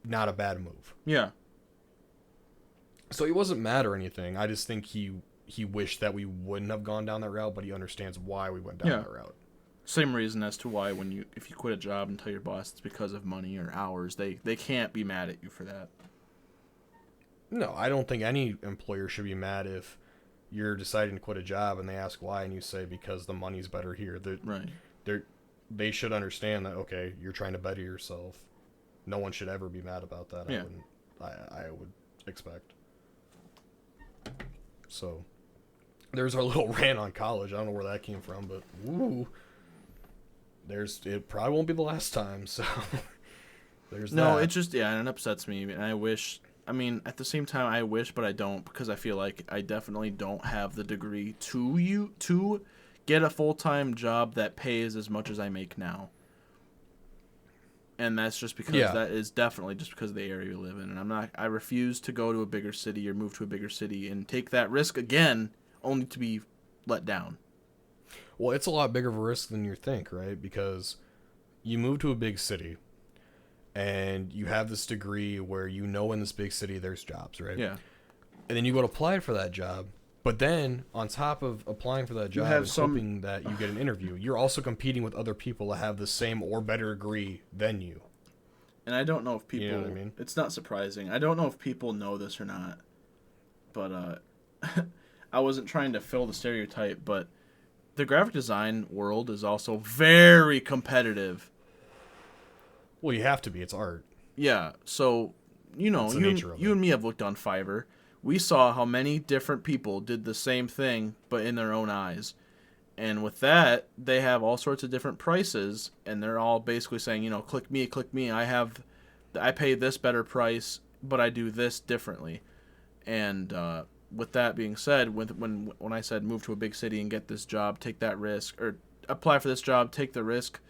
not a bad move.
Yeah.
So he wasn't mad or anything. I just think he wished that we wouldn't have gone down that route, but he understands why we went down that route.
Same reason as to why if you quit a job and tell your boss it's because of money or hours, they can't be mad at you for that.
No, I don't think any employer should be mad if you're deciding to quit a job and they ask why, and you say because the money's better here.
Right.
They should understand that, okay, you're trying to better yourself. No one should ever be mad about that.
Yeah.
I would expect. So there's our little rant on college. I don't know where that came from, but woo. It probably won't be the last time, so there's
No,
that.
it just, yeah, and it upsets me. And I wish, I mean, at the same time, I wish, but I don't, because I feel like I definitely don't have the degree to get a full-time job that pays as much as I make now. And that's just because that is definitely just because of the area you live in. And I refuse to go to a bigger city or move to a bigger city and take that risk again, only to be let down.
Well, it's a lot bigger of a risk than you think, right? Because you move to a big city and you have this degree where you know in this big city there's jobs, right?
Yeah.
And then you go to apply for that job. But then, on top of applying for that job and hoping that you get an interview, you're also competing with other people that have the same or better degree than you.
And I don't know if people...
You know what I mean?
It's not surprising. I don't know if people know this or not. But I wasn't trying to fill the stereotype, but the graphic design world is also very competitive.
Well, you have to be. It's art.
Yeah, so, you know,
That's the nature of
you
it.
and me have looked on Fiverr. We saw how many different people did the same thing, but in their own eyes. And with that, they have all sorts of different prices, and they're all basically saying, you know, click me. I pay this better price, but I do this differently. And with that being said, when I said move to a big city and get this job, take that risk, or apply for this job, take the risk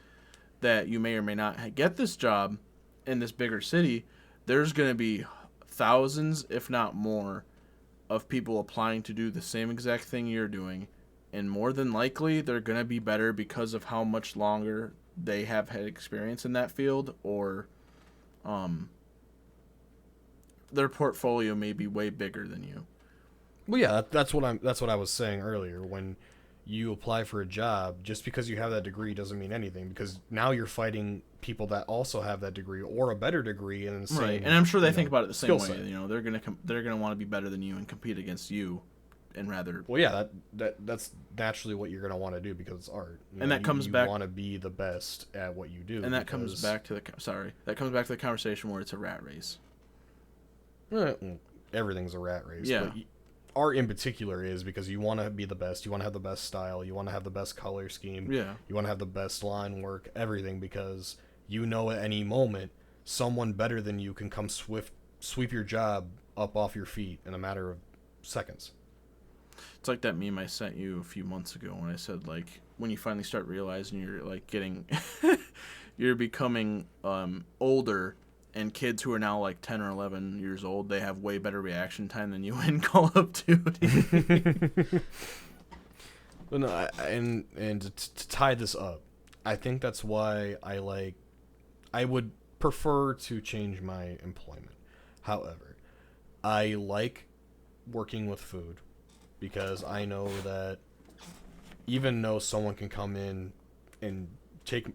that you may or may not get this job in this bigger city, there's going to be thousands, if not more, of people applying to do the same exact thing you're doing. And more than likely, they're going to be better because of how much longer they have had experience in that field, or their portfolio may be way bigger than you.
Well, yeah, that's what I was saying earlier. When you apply for a job, just because you have that degree doesn't mean anything, because now you're fighting people that also have that degrry or a better degree in the same,
Right, and I'm sure they think about it the same way.
set.
You know, they're gonna want to be better than you and compete against you, and rather.
Well, yeah, that's naturally what you're gonna want to do because it's art.
And that comes back.
You want to be the best at what you do.
And that comes back to the conversation where it's a rat race.
Everything's a rat race.
Yeah.
But art in particular is because you want to be the best. You want to have the best style. You want to have the best color scheme.
Yeah.
You want to have the best line work. Everything, because you know at any moment someone better than you can come sweep your job up off your feet in a matter of seconds.
It's like that meme I sent you a few months ago when I said, like, when you finally start realizing you're like getting you're becoming older, and kids who are now like 10 or 11 years old, they have way better reaction time than you in Call of Duty.
But no, and to tie this up, I think that's why I would prefer to change my employment. However, I like working with food because I know that even though someone can come in and take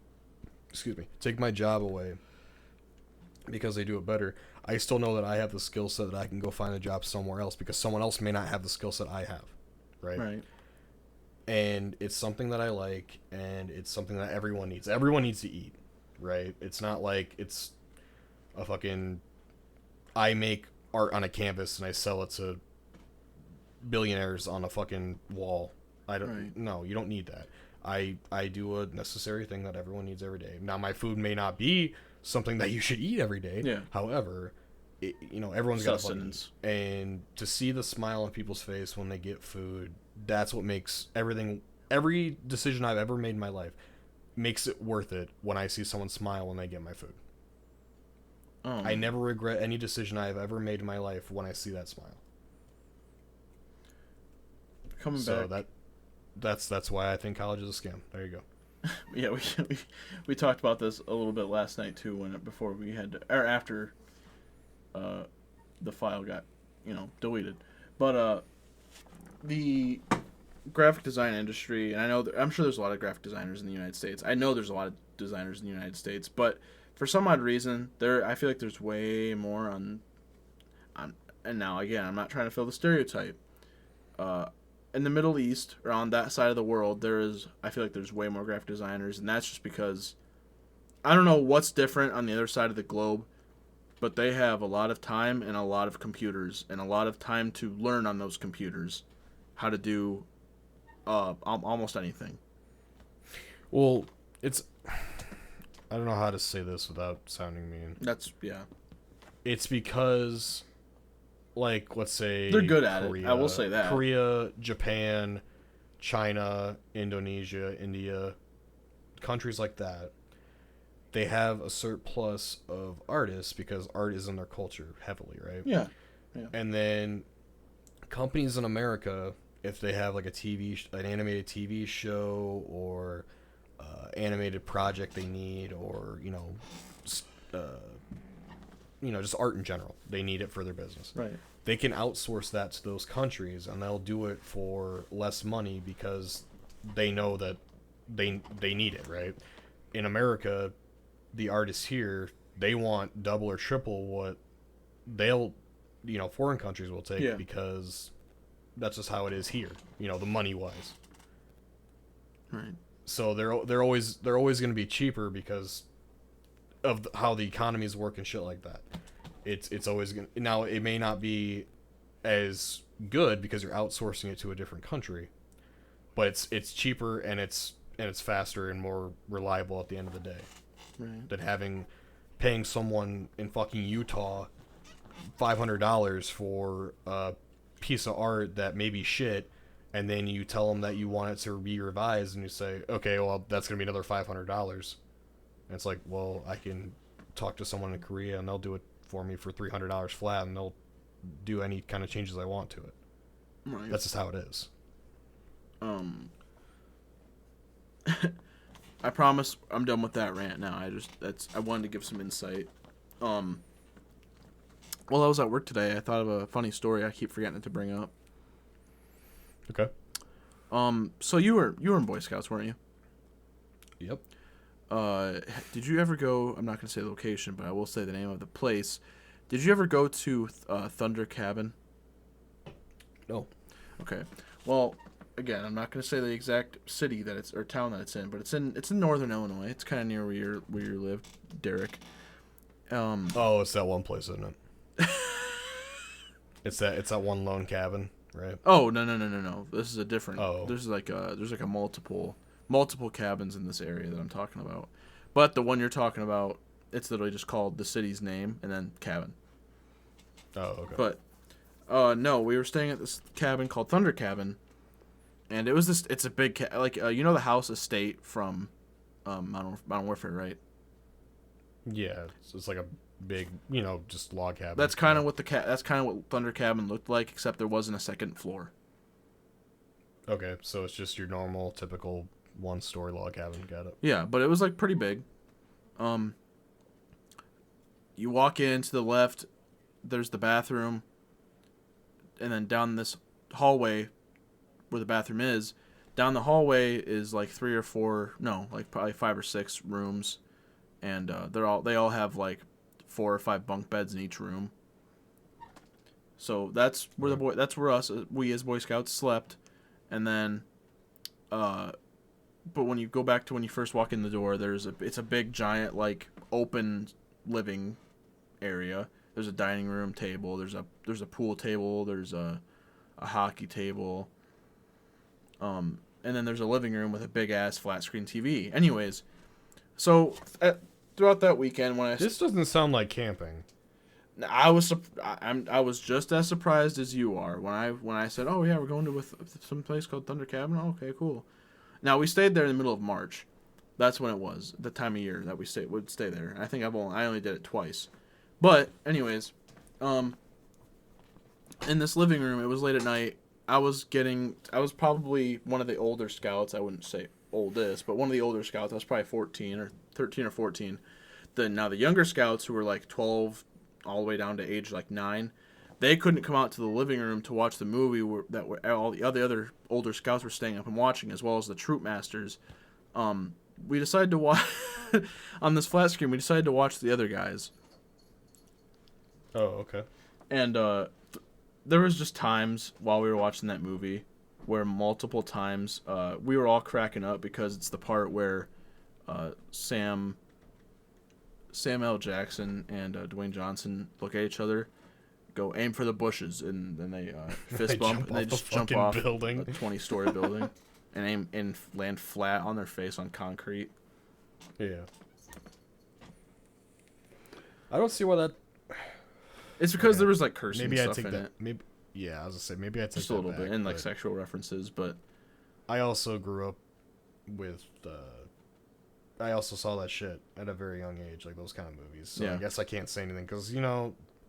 my job away because they do it better, I still know that I have the skill set that I can go find a job somewhere else because someone else may not have the skill set I have, right?
Right.
And it's something that I like, and it's something that everyone needs. Everyone needs to eat, right? It's not like it's a fucking I make art on a canvas and I sell it to billionaires on a fucking wall. No, you don't need that. I do a necessary thing that everyone needs every day. Now, my food may not be something that you should eat every day.
Yeah.
However, everyone's got to fucking eat.
Sustenance.
And to see the smile on people's face when they get food, that's what makes every decision I've ever made in my life makes it worth it when I see someone smile when they get my food. I never regret any decision I've ever made in my life when I see that smile.
Coming back.
That's why I think college is a scam. There you go.
Yeah, we talked about this a little bit last night too, after the file got deleted. But the graphic design industry, and I'm sure there's a lot of graphic designers in the United States. I know there's a lot of designers in the United States, but for some odd reason, I feel like there's way more on. And now again, I'm not trying to fill the stereotype. in the Middle East or on that side of the world, I feel like there's way more graphic designers, and that's just because I don't know what's different on the other side of the globe, but they have a lot of time and a lot of computers and a lot of time to learn on those computers how to do almost anything.
Well, it's I don't know how to say this without sounding mean.
Yeah.
It's because, like, let's say
They're good at
Korea,
it. I will say that.
Korea, Japan, China, Indonesia, India, countries like that, they have a surplus of artists because art is in their culture heavily, right?
Yeah.
And then companies in America, if they have like an animated TV show or animated project they need, or just art in general, they need it for their business.
Right.
They can outsource that to those countries, and they'll do it for less money because they know that they need it, right? In America, the artists here, they want double or triple what foreign countries will take, because that's just how it is here, the money wise.
Right.
So they're always going to be cheaper because of how the economies work and shit like that. It's always going to, now it may not be as good because you're outsourcing it to a different country, but it's cheaper and it's faster and more reliable at the end of the day.
Right.
Than paying someone in fucking Utah $500 for a piece of art that may be shit, and then you tell them that you want it to be revised, and you say, okay, well, that's gonna be another $500. And it's like, well, I can talk to someone in Korea and they'll do it for me for $300 flat, and they'll do any kind of changes I want to it.
Right.
That's just how it is.
I promise I'm done with that rant now. I wanted to give some insight. While I was at work today, I thought of a funny story I keep forgetting to bring up.
Okay.
So you were in Boy Scouts, weren't you?
Yep.
Did you ever go, I'm not going to say the location, but I will say the name of the place. Did you ever go to Thunder Cabin?
No.
Okay. Well, again, I'm not going to say the exact city or town that it's in, but it's in northern Illinois. It's kind of near where you live, Derek.
Oh, it's that one place, isn't it? it's that one lone cabin, right?
Oh, no. This is a different.
Oh.
There's like a multiple cabins in this area that I'm talking about. But the one you're talking about, it's literally just called the city's name and then cabin.
Oh, okay.
But no, we were staying at this cabin called Thunder Cabin, and it was this. It's a big the house estate from Modern Warfare, right?
Yeah, it's like a big, just log cabin.
That's kind of what that's kind of what Thunder Cabin looked like, except there wasn't a second floor.
Okay, so it's just your normal, typical one-story log cabin. Got it.
Yeah, but it was like pretty big. You walk in to the left, there's the bathroom, and then down this hallway where the bathroom is, down the hallway is like probably 5 or 6 rooms, and they all have like 4 or 5 bunk beds in each room. So that's where we as Boy Scouts slept, and then but when you go back to when you first walk in the door, it's a big giant like open living area. There's a dining room table, there's a pool table, there's a hockey table. And then there's a living room with a big ass flat screen TV. Anyways, so throughout that weekend
this doesn't sound like camping.
I was just as surprised as you are when I said, "Oh yeah, we're going to some place called Thunder Cabin." Oh, okay, cool. Now we stayed there in the middle of March. That's when it was, the time of year that we would stay there. I think I only did it twice. But anyways, in this living room, it was late at night. I was probably one of the older scouts. I wouldn't say oldest, but one of the older scouts. I was probably 13 or 14. Now the younger scouts, who were like 12 all the way down to age like 9, they couldn't come out to the living room to watch the movie where all the other older scouts were staying up and watching, as well as the troop masters. We decided to watch on this flat screen. We decided to watch the other guys.
Oh, okay.
And there was just times while we were watching that movie where multiple times we were all cracking up because it's the part where Sam L. Jackson and Dwayne Johnson look at each other, go aim for the bushes, and then they fist bump and they just jump off a 20-story building and aim and land flat on their face on concrete.
Yeah. I don't see why that.
It's because there was like cursing
Maybe I
stuff
take
in
that.
it.
Maybe yeah, I was gonna say maybe I take
Just
that
a little
back,
bit, and like
but
sexual references, but
I also grew up with. I also saw that shit at a very young age, like those kind of movies. So
Yeah.
I guess I can't say anything because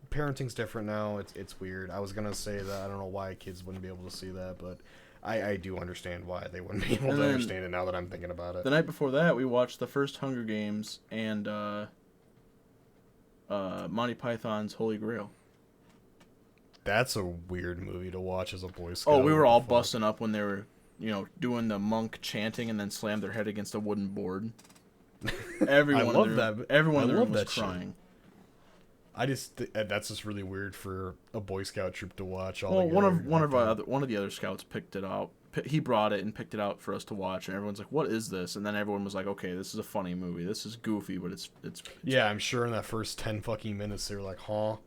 parenting's different now. It's weird. I was gonna say that I don't know why kids wouldn't be able to see that, but I do understand why they wouldn't be able
And
to
then
understand it now that I'm thinking about it.
the night before that, we watched the first Hunger Games and Monty Python's Holy Grail.
That's a weird movie to watch as a Boy Scout.
Oh, we were
What
all
the fuck?
busting up when they were, doing the monk chanting and then slammed their head against a wooden board. Everyone,
I love
in the room,
that.
Everyone in
I
the room
love
was
that shit.
crying.
That's just really weird for a Boy Scout troop to watch. All
Well,
together,
one
like
of the other scouts picked it out. He brought it and picked it out for us to watch, and everyone's like, "What is this?" And then everyone was like, "Okay, this is a funny movie. This is goofy, but it's
Yeah, I'm sure in that first 10 fucking minutes they were like, huh?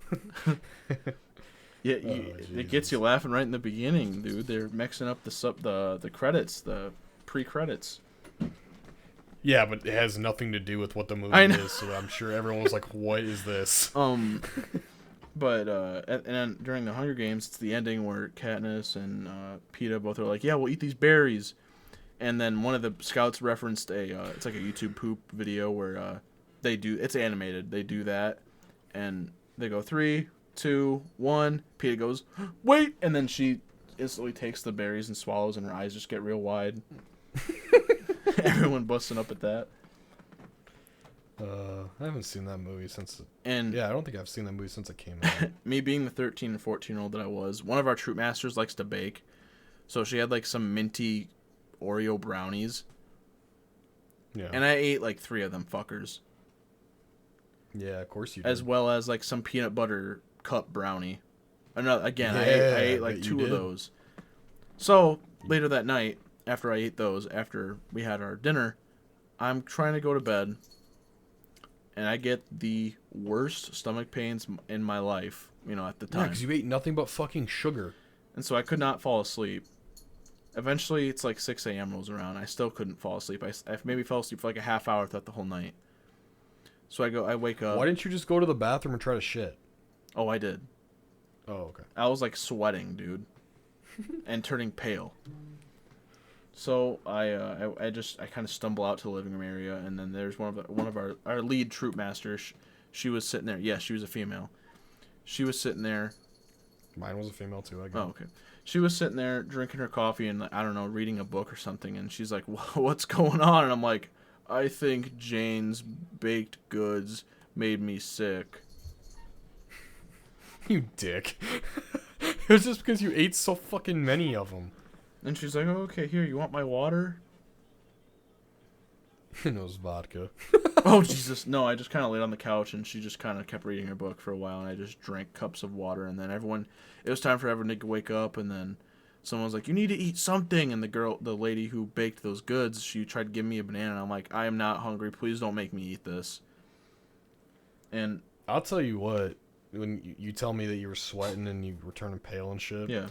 yeah,
Jesus.
it gets you laughing right in the beginning, dude. They're mixing up the credits, the pre-credits.
Yeah, but it has nothing to do with what the movie
I know.
is, so I'm sure everyone was like, what is this?
But and then during the Hunger Games, it's the ending where Katniss and PETA both are like, "Yeah, we'll eat these berries," and then one of the scouts referenced it's like a YouTube poop video where it's animated. They do that, and they go 3, 2, 1. PETA goes, "Wait," and then she instantly takes the berries and swallows, and her eyes just get real wide. Everyone busting up at that.
I haven't seen that movie since.
And
Yeah, I don't think I've seen that movie since it came out.
me being the 13 and 14-year-old that I was, one of our troop masters likes to bake. So she had like some minty Oreo brownies.
Yeah.
And I ate like 3 of them fuckers.
Yeah, of course you did.
As well as like some peanut butter cup brownie. Another again, I
Yeah,
ate
I
like
bet you
2 of
did.
those. So later that night, after I ate those, after we had our dinner, I'm trying to go to bed. And I get the worst stomach pains in my life, at the
Yeah,
time.
because you ate nothing but fucking sugar.
And so I could not fall asleep. Eventually, it's like 6 a.m. rolls around. I still couldn't fall asleep. I maybe fell asleep for like a half hour throughout the whole night. So I wake up.
Why didn't you just go to the bathroom and try to shit?
Oh, I did.
Oh, okay.
I was like sweating, dude. And turning pale. So I kind of stumble out to the living room area, and then there's one of our lead troop masters. She was sitting there. Yes, she was a female. She was sitting there.
Mine was a female too, I guess.
Oh, okay. She was sitting there drinking her coffee and, I don't know, reading a book or something, and she's like, "What's going on?" And I'm like, "I think Jane's baked goods made me sick."
You dick. It was just because you ate so fucking many of them.
And she's like, "Oh, okay, here, you want my water?"
And it was vodka.
Oh, Jesus. No, I just kind of laid on the couch, and she just kind of kept reading her book for a while, and I just drank cups of water, and then it was time for everyone to wake up, and then someone was like, "You need to eat something," and the lady who baked those goods, she tried to give me a banana, and I'm like, "I am not hungry. Please don't make me eat this." And
I'll tell you what, when you tell me that you were sweating and you were turning pale and shit,
yeah.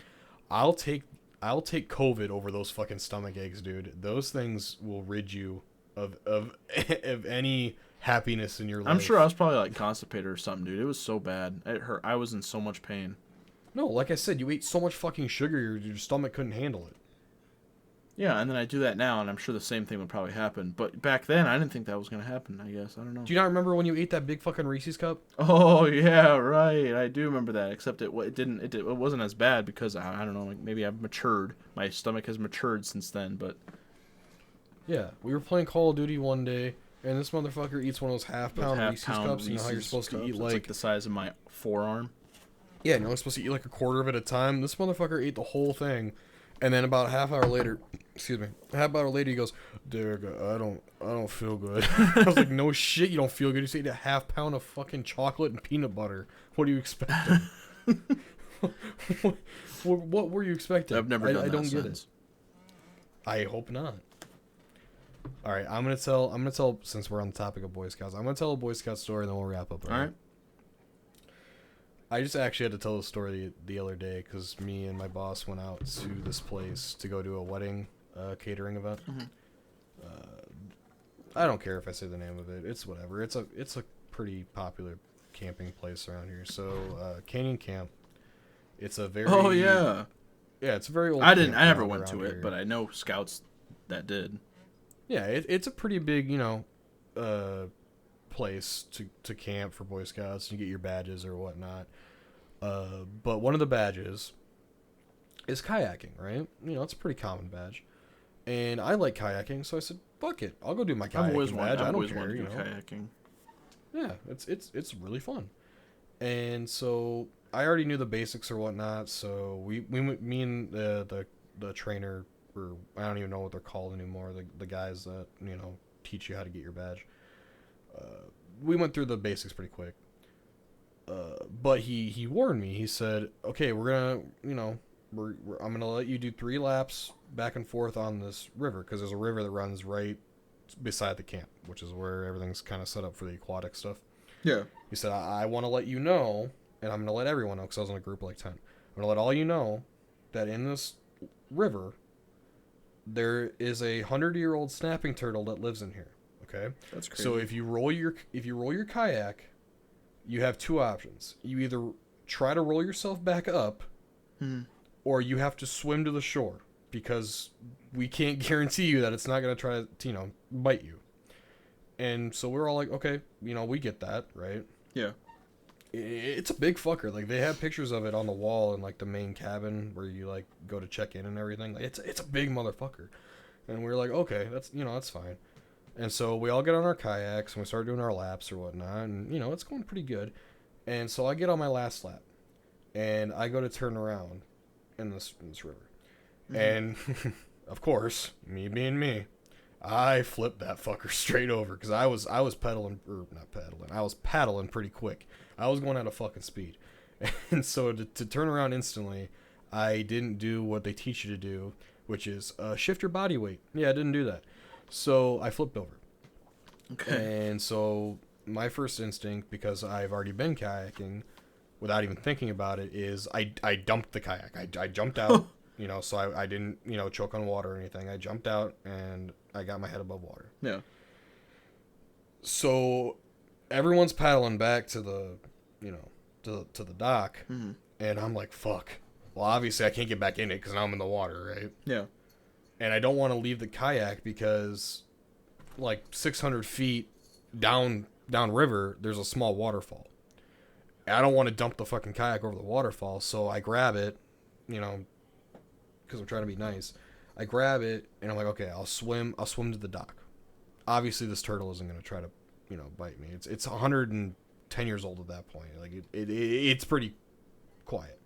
I'll take COVID over those fucking stomach aches, dude. Those things will rid you of any happiness in your life.
I'm sure I was probably like constipated or something, dude. It was so bad. It hurt. I was in so much pain.
No, like I said, you ate so much fucking sugar, your stomach couldn't handle it.
Yeah, and then I do that now, and I'm sure the same thing would probably happen. But back then, I didn't think that was going to happen, I guess. I don't know.
Do you not remember when you ate that big fucking Reese's cup?
Oh, yeah, right. I do remember that, except it wasn't as bad because, I don't know, like maybe I've matured. My stomach has matured since then, but...
Yeah, we were playing Call of Duty one day, and this motherfucker eats one of those half-pound Reese's cups. You know how you're supposed to eat,
It's like the size of my forearm.
Yeah, and you're only supposed to eat like a quarter of it at a time. This motherfucker ate the whole thing, and then about a half hour later, he goes, "Derek, I don't feel good." I was like, "No shit, you don't feel good. You just ate a half pound of fucking chocolate and peanut butter. What do you expect?" What were you expecting?
I've never done
I
that
don't get
since.
it. I hope not. All right, I'm gonna tell. Since we're on the topic of Boy Scouts, I'm gonna tell a Boy Scout story, and then we'll wrap up.
All right.
I just actually had to tell the story the other day because me and my boss went out to this place to go to a wedding catering event.
Mhm.
I don't care if I say the name of it. It's whatever. It's a pretty popular camping place around here. So Canyon Camp. It's a very
Oh yeah.
yeah. It's a very old.
I never
campground
went to
around
it,
here.
but I know scouts that did.
Yeah, it's a pretty big, place to camp for Boy Scouts. You get your badges or whatnot. But one of the badges is kayaking, right? It's a pretty common badge. And I like kayaking, so I said, "Fuck it, I'll go do my kayaking badge. I don't care,
to do kayaking.
Yeah, it's really fun." And so I already knew the basics or whatnot. So me and the trainer, or I don't even know what they're called anymore. The guys that teach you how to get your badge. We went through the basics pretty quick. But he warned me. He said, "Okay, we're gonna I'm gonna let you do 3 laps back and forth on this river because there's a river that runs right beside the camp, which is where everything's kind of set up for the aquatic stuff."
Yeah.
He said, I want to let you know, and I'm going to let everyone know because I was in a group of like 10. I'm going to let all you know that in this river, there is a 100-year-old snapping turtle that lives in here. Okay?
That's crazy.
So if you roll your kayak, you have 2 options. You either try to roll yourself back up, or you have to swim to the shore because we can't guarantee you that it's not going to try to, bite you. And so we're all like, okay, we get that, right?
Yeah.
It's a big fucker. Like, they have pictures of it on the wall in, like, the main cabin where you, like, go to check in and everything. Like, it's a big motherfucker. And we're like, okay, that's fine. And so we all get on our kayaks and we start doing our laps or whatnot. And, it's going pretty good. And so I get on my last lap. And I go to turn around in this river. Mm-hmm. And, of course, me being me, I flipped that fucker straight over because I was pedaling, or not pedaling, I was paddling pretty quick. I was going at a fucking speed. And so to turn around instantly, I didn't do what they teach you to do, which is shift your body weight. Yeah, I didn't do that. So I flipped over.
Okay.
And so my first instinct, because I've already been kayaking, without even thinking about it, is I dumped the kayak. I jumped out, so I didn't, choke on water or anything. I jumped out and I got my head above water.
Yeah.
So everyone's paddling back to the, to the dock, and I'm like, fuck. Well, obviously I can't get back in it because now I'm in the water, right?
Yeah.
And I don't want to leave the kayak because, like, 600 feet down river, there's a small waterfall. I don't want to dump the fucking kayak over the waterfall, so I grab it, because I'm trying to be nice. I grab it, and I'm like, okay, I'll swim to the dock. Obviously, this turtle isn't going to try to, bite me. It's 110 years old at that point. Like, it's pretty quiet.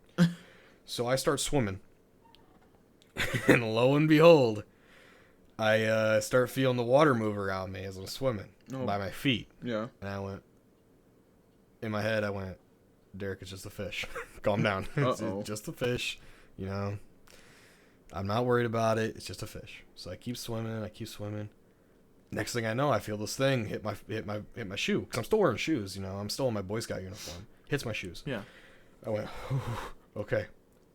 So I start swimming, and lo and behold, I start feeling the water move around me as I'm swimming by my feet.
Yeah.
And in my head, I went, Derek, it's just a fish. Calm down. It's just a fish. I'm not worried about it. It's just a fish. So I keep swimming. Next thing I know, I feel this thing hit my shoe. Because I'm still wearing shoes, I'm still in my Boy Scout uniform. Hits my shoes.
Yeah.
I went, okay.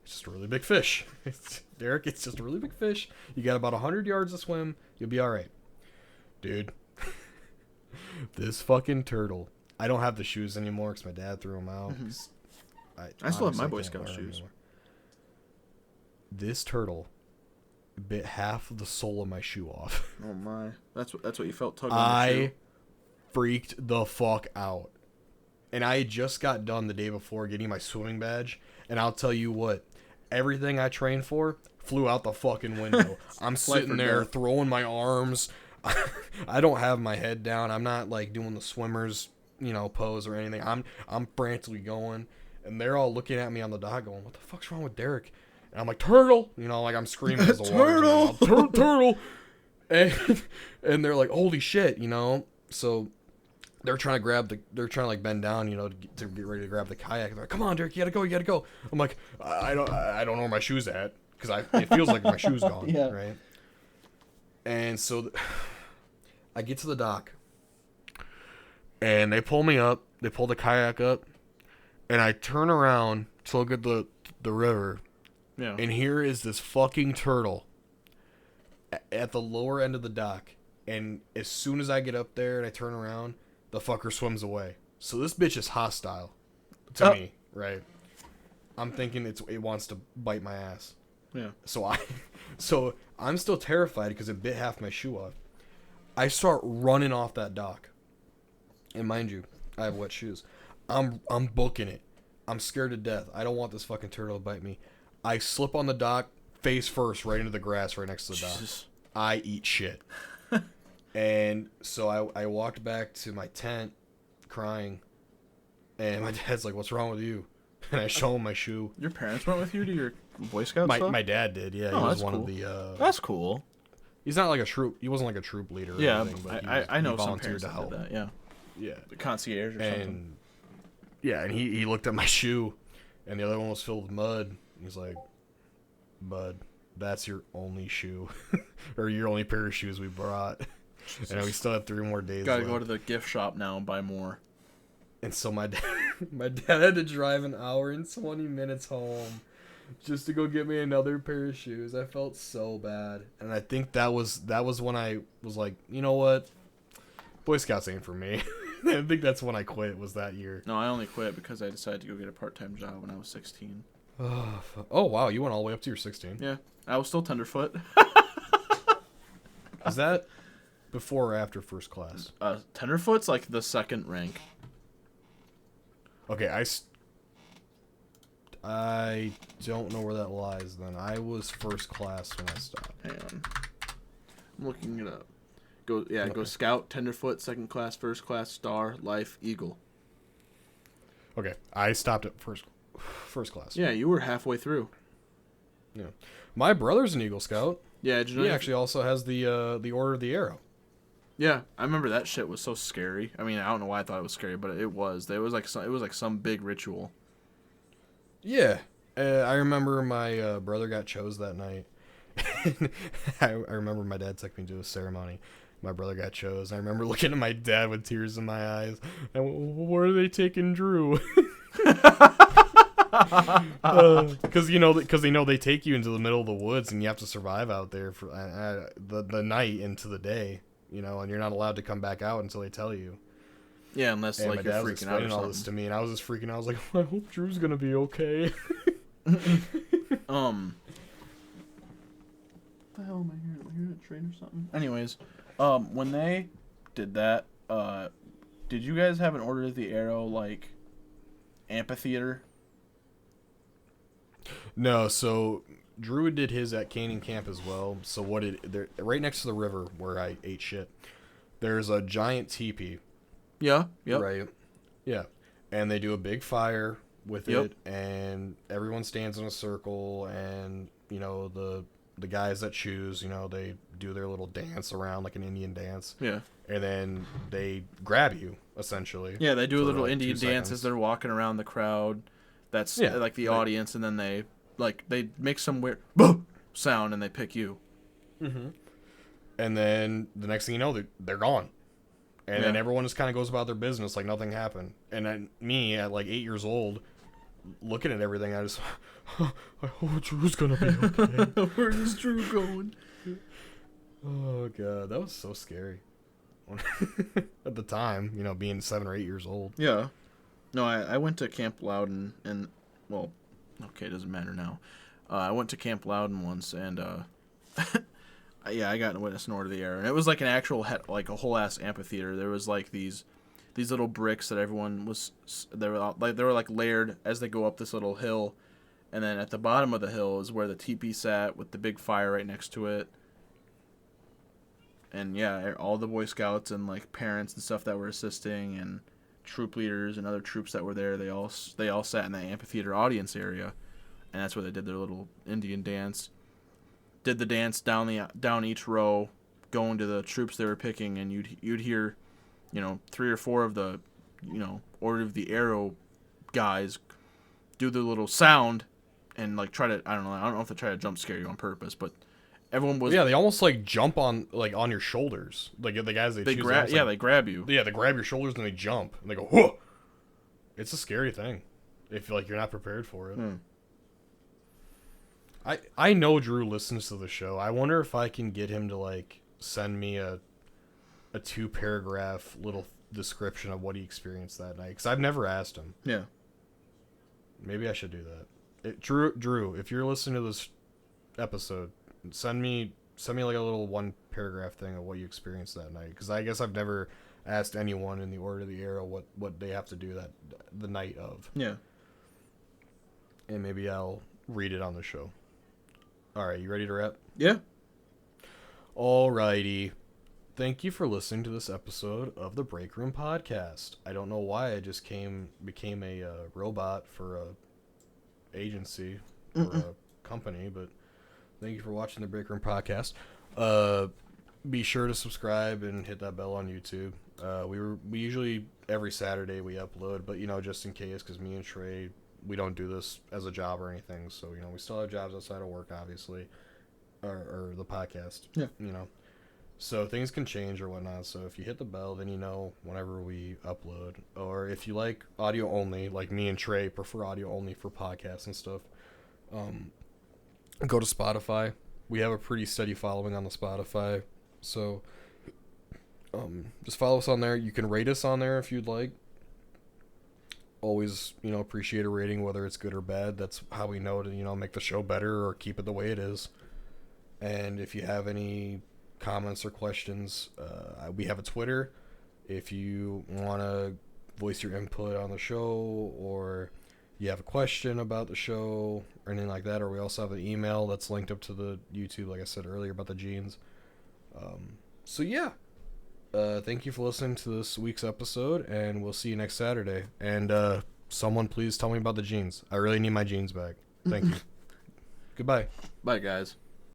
It's just a really big fish. Derek, it's just a really big fish. You got about 100 yards to swim. You'll be all right. Dude. This fucking turtle. I don't have the shoes anymore because my dad threw them out.
I still have my Boy Scout shoes.
Anymore. This turtle bit half of the sole of my shoe off.
Oh my. That's what you felt tugging on your shoe.
I freaked the fuck out. And I had just got done the day before getting my swimming badge. And I'll tell you what, everything I trained for flew out the fucking window. I'm sitting there throwing my arms. I don't have my head down. I'm not like doing the swimmer's, pose or anything. I'm frantically going. And they're all looking at me on the dock going, what the fuck's wrong with Derek? And I'm like, turtle! Like I'm screaming as the water. Turtle! And they're like, holy shit, So they're trying to they're trying to like bend down, to get ready to grab the kayak. They're like, "Come on, Derek, you gotta go." I'm like, I don't know where my shoes at because it feels like my shoes gone,
Yeah.
right? And so I get to the dock, and they pull me up. They pull the kayak up, and I turn around to look at the river,
Yeah.
and here is this fucking turtle at the lower end of the dock. And as soon as I get up there and I turn around, the fucker swims away. So this bitch is hostile to me, right? I'm thinking it wants to bite my ass.
Yeah.
So I'm still terrified because it bit half my shoe off. I start running off that dock, and mind you, I have wet shoes. I'm booking it. I'm scared to death. I don't want this fucking turtle to bite me. I slip on the dock, face first, right into the grass right next to the dock. I eat shit. And so I walked back to my tent, crying, and my dad's like, "What's wrong with you?" And I show him my shoe.
Your parents went with you to your Boy Scout stuff?
My dad did, yeah.
Oh,
He was
that's
one
cool.
of the.
That's cool.
He's not like a troop. He wasn't like a troop leader. Or
Yeah,
anything, but
I know
he
some
volunteered
parents
to help.
that did that. Yeah,
Yeah,
the concierge or something.
and he looked at my shoe, and the other one was filled with mud. And he's like, "Bud, that's your only shoe, or your only pair of shoes we brought." And we still have 3 more days.
Gotta
left.
go to the gift shop now and buy more.
And so my dad had to drive an hour and 20 minutes home just to go get me another pair of shoes. I felt so bad. And I think that was when I was like, you know what? Boy Scouts ain't for me. I think that's when I quit, was that year.
No, I only quit because I decided to go get a part-time job when I was 16.
Oh, wow. You went all the way up to your 16.
Yeah, I was still tenderfoot.
Is that before or after first class?
Tenderfoot's like the second rank.
Okay, I don't know where that lies then. I was first class when I stopped.
Hang on. I'm looking it up. Go Scout, Tenderfoot, second class, first class, Star, Life, Eagle.
Okay, I stopped at first class.
Yeah, you were halfway through.
Yeah. My brother's an Eagle Scout.
Yeah, did you know
He actually also has the Order of the Arrow.
Yeah, I remember that shit was so scary. I mean, I don't know why I thought it was scary, but it was. It was like some big ritual.
Yeah. I remember my brother got chose that night. I remember my dad took me to a ceremony. My brother got chose. I remember looking at my dad with tears in my eyes. And where are they taking Drew? Because they know they take you into the middle of the woods and you have to survive out there for the night into the day, and you're not allowed to come back out until they tell you.
Yeah, unless
And
like
my
you're
dad was
freaking out or
explaining all this
something.
to me, and I was just freaking out. I was like, I hope Drew's gonna be okay.
What the hell am I hearing? Am I hearing a train or something? Anyways, when they did that, did you guys have an Order of the Arrow like amphitheater?
No, so Drew did his at Canyon Camp as well. So they're right next to the river where I ate shit. There's a giant teepee.
Yeah. Yep.
Right. Yeah. And they do a big fire with
Yep.
it, and everyone stands in a circle, and the guys that choose, they do their little dance around like an Indian dance.
Yeah.
And then they grab you, essentially.
Yeah, they do a
for,
little
like,
Indian
2
dance as
seconds.
they're walking around the crowd. That's
Yeah.
like the audience, and then they make some weird boo sound and they pick you.
Mm-hmm. And then the next thing you know, they're gone. And then everyone just kind of goes about their business like nothing happened. And then me, at like 8 years old, looking at everything, I just, I hope Drew's gonna be okay.
Where is Drew going?
Oh god, that was so scary. At the time, being 7 or 8 years old.
Yeah. No, I went to Camp Loudon, and well, okay, it doesn't matter now. I went to Camp Loudon once, and yeah, I got to witness an Order of the Arrow, and it was like an actual like a whole ass amphitheater. There was like these little bricks that everyone was they were like layered as they go up this little hill, and then at the bottom of the hill is where the teepee sat with the big fire right next to it. And yeah, all the Boy Scouts and like parents and stuff that were assisting, and troop leaders and other troops that were there, they all sat in that amphitheater audience area, and that's where they did their little Indian dance. Did the dance down each row, going to the troops they were picking, and you'd hear 3 or 4 of the, Order of the Arrow guys do the little sound and like try to, I don't know if they try to jump scare you on purpose, but everyone was.
Yeah, they almost like jump on on your shoulders. Like the guys they choose.
They grab you.
Yeah, they grab your shoulders and they jump and they go, whoa. It's a scary thing if you're not prepared for it. I know Drew listens to the show. I wonder if I can get him to like send me a 2-paragraph little description of what he experienced that night, because I've never asked him.
Yeah.
Maybe I should do that. Drew, if you're listening to this episode, send me like a little 1-paragraph thing of what you experienced that night, because I guess I've never asked anyone in the Order of the Arrow what they have to do the night of.
Yeah.
And maybe I'll read it on the show. All right, you ready to wrap?
Yeah.
Alrighty. Thank you for listening to this episode of the Break Room Podcast. I don't know why I just became a robot for a agency or a company, but thank you for watching the Break Room Podcast. Be sure to subscribe and hit that bell on YouTube. We usually every Saturday we upload, but just in case, because me and Trey, we don't do this as a job or anything, so we still have jobs outside of work, obviously, or the podcast.
Yeah.
So things can change or whatnot. So if you hit the bell, then whenever we upload. Or if you like audio only, like me and Trey prefer audio only for podcasts and stuff, go to Spotify. We have a pretty steady following on the Spotify. So just follow us on there. You can rate us on there if you'd like. Always, appreciate a rating, whether it's good or bad. That's how we know to, make the show better or keep it the way it is. And if you have any comments or questions, we have a Twitter. If you want to voice your input on the show, or you have a question about the show or anything like that, or we also have an email that's linked up to the YouTube, like I said earlier, about the jeans. So yeah, thank you for listening to this week's episode, and we'll see you next Saturday. And someone please tell me about the jeans. I really need my jeans back. Thank you. Goodbye.
Bye, guys.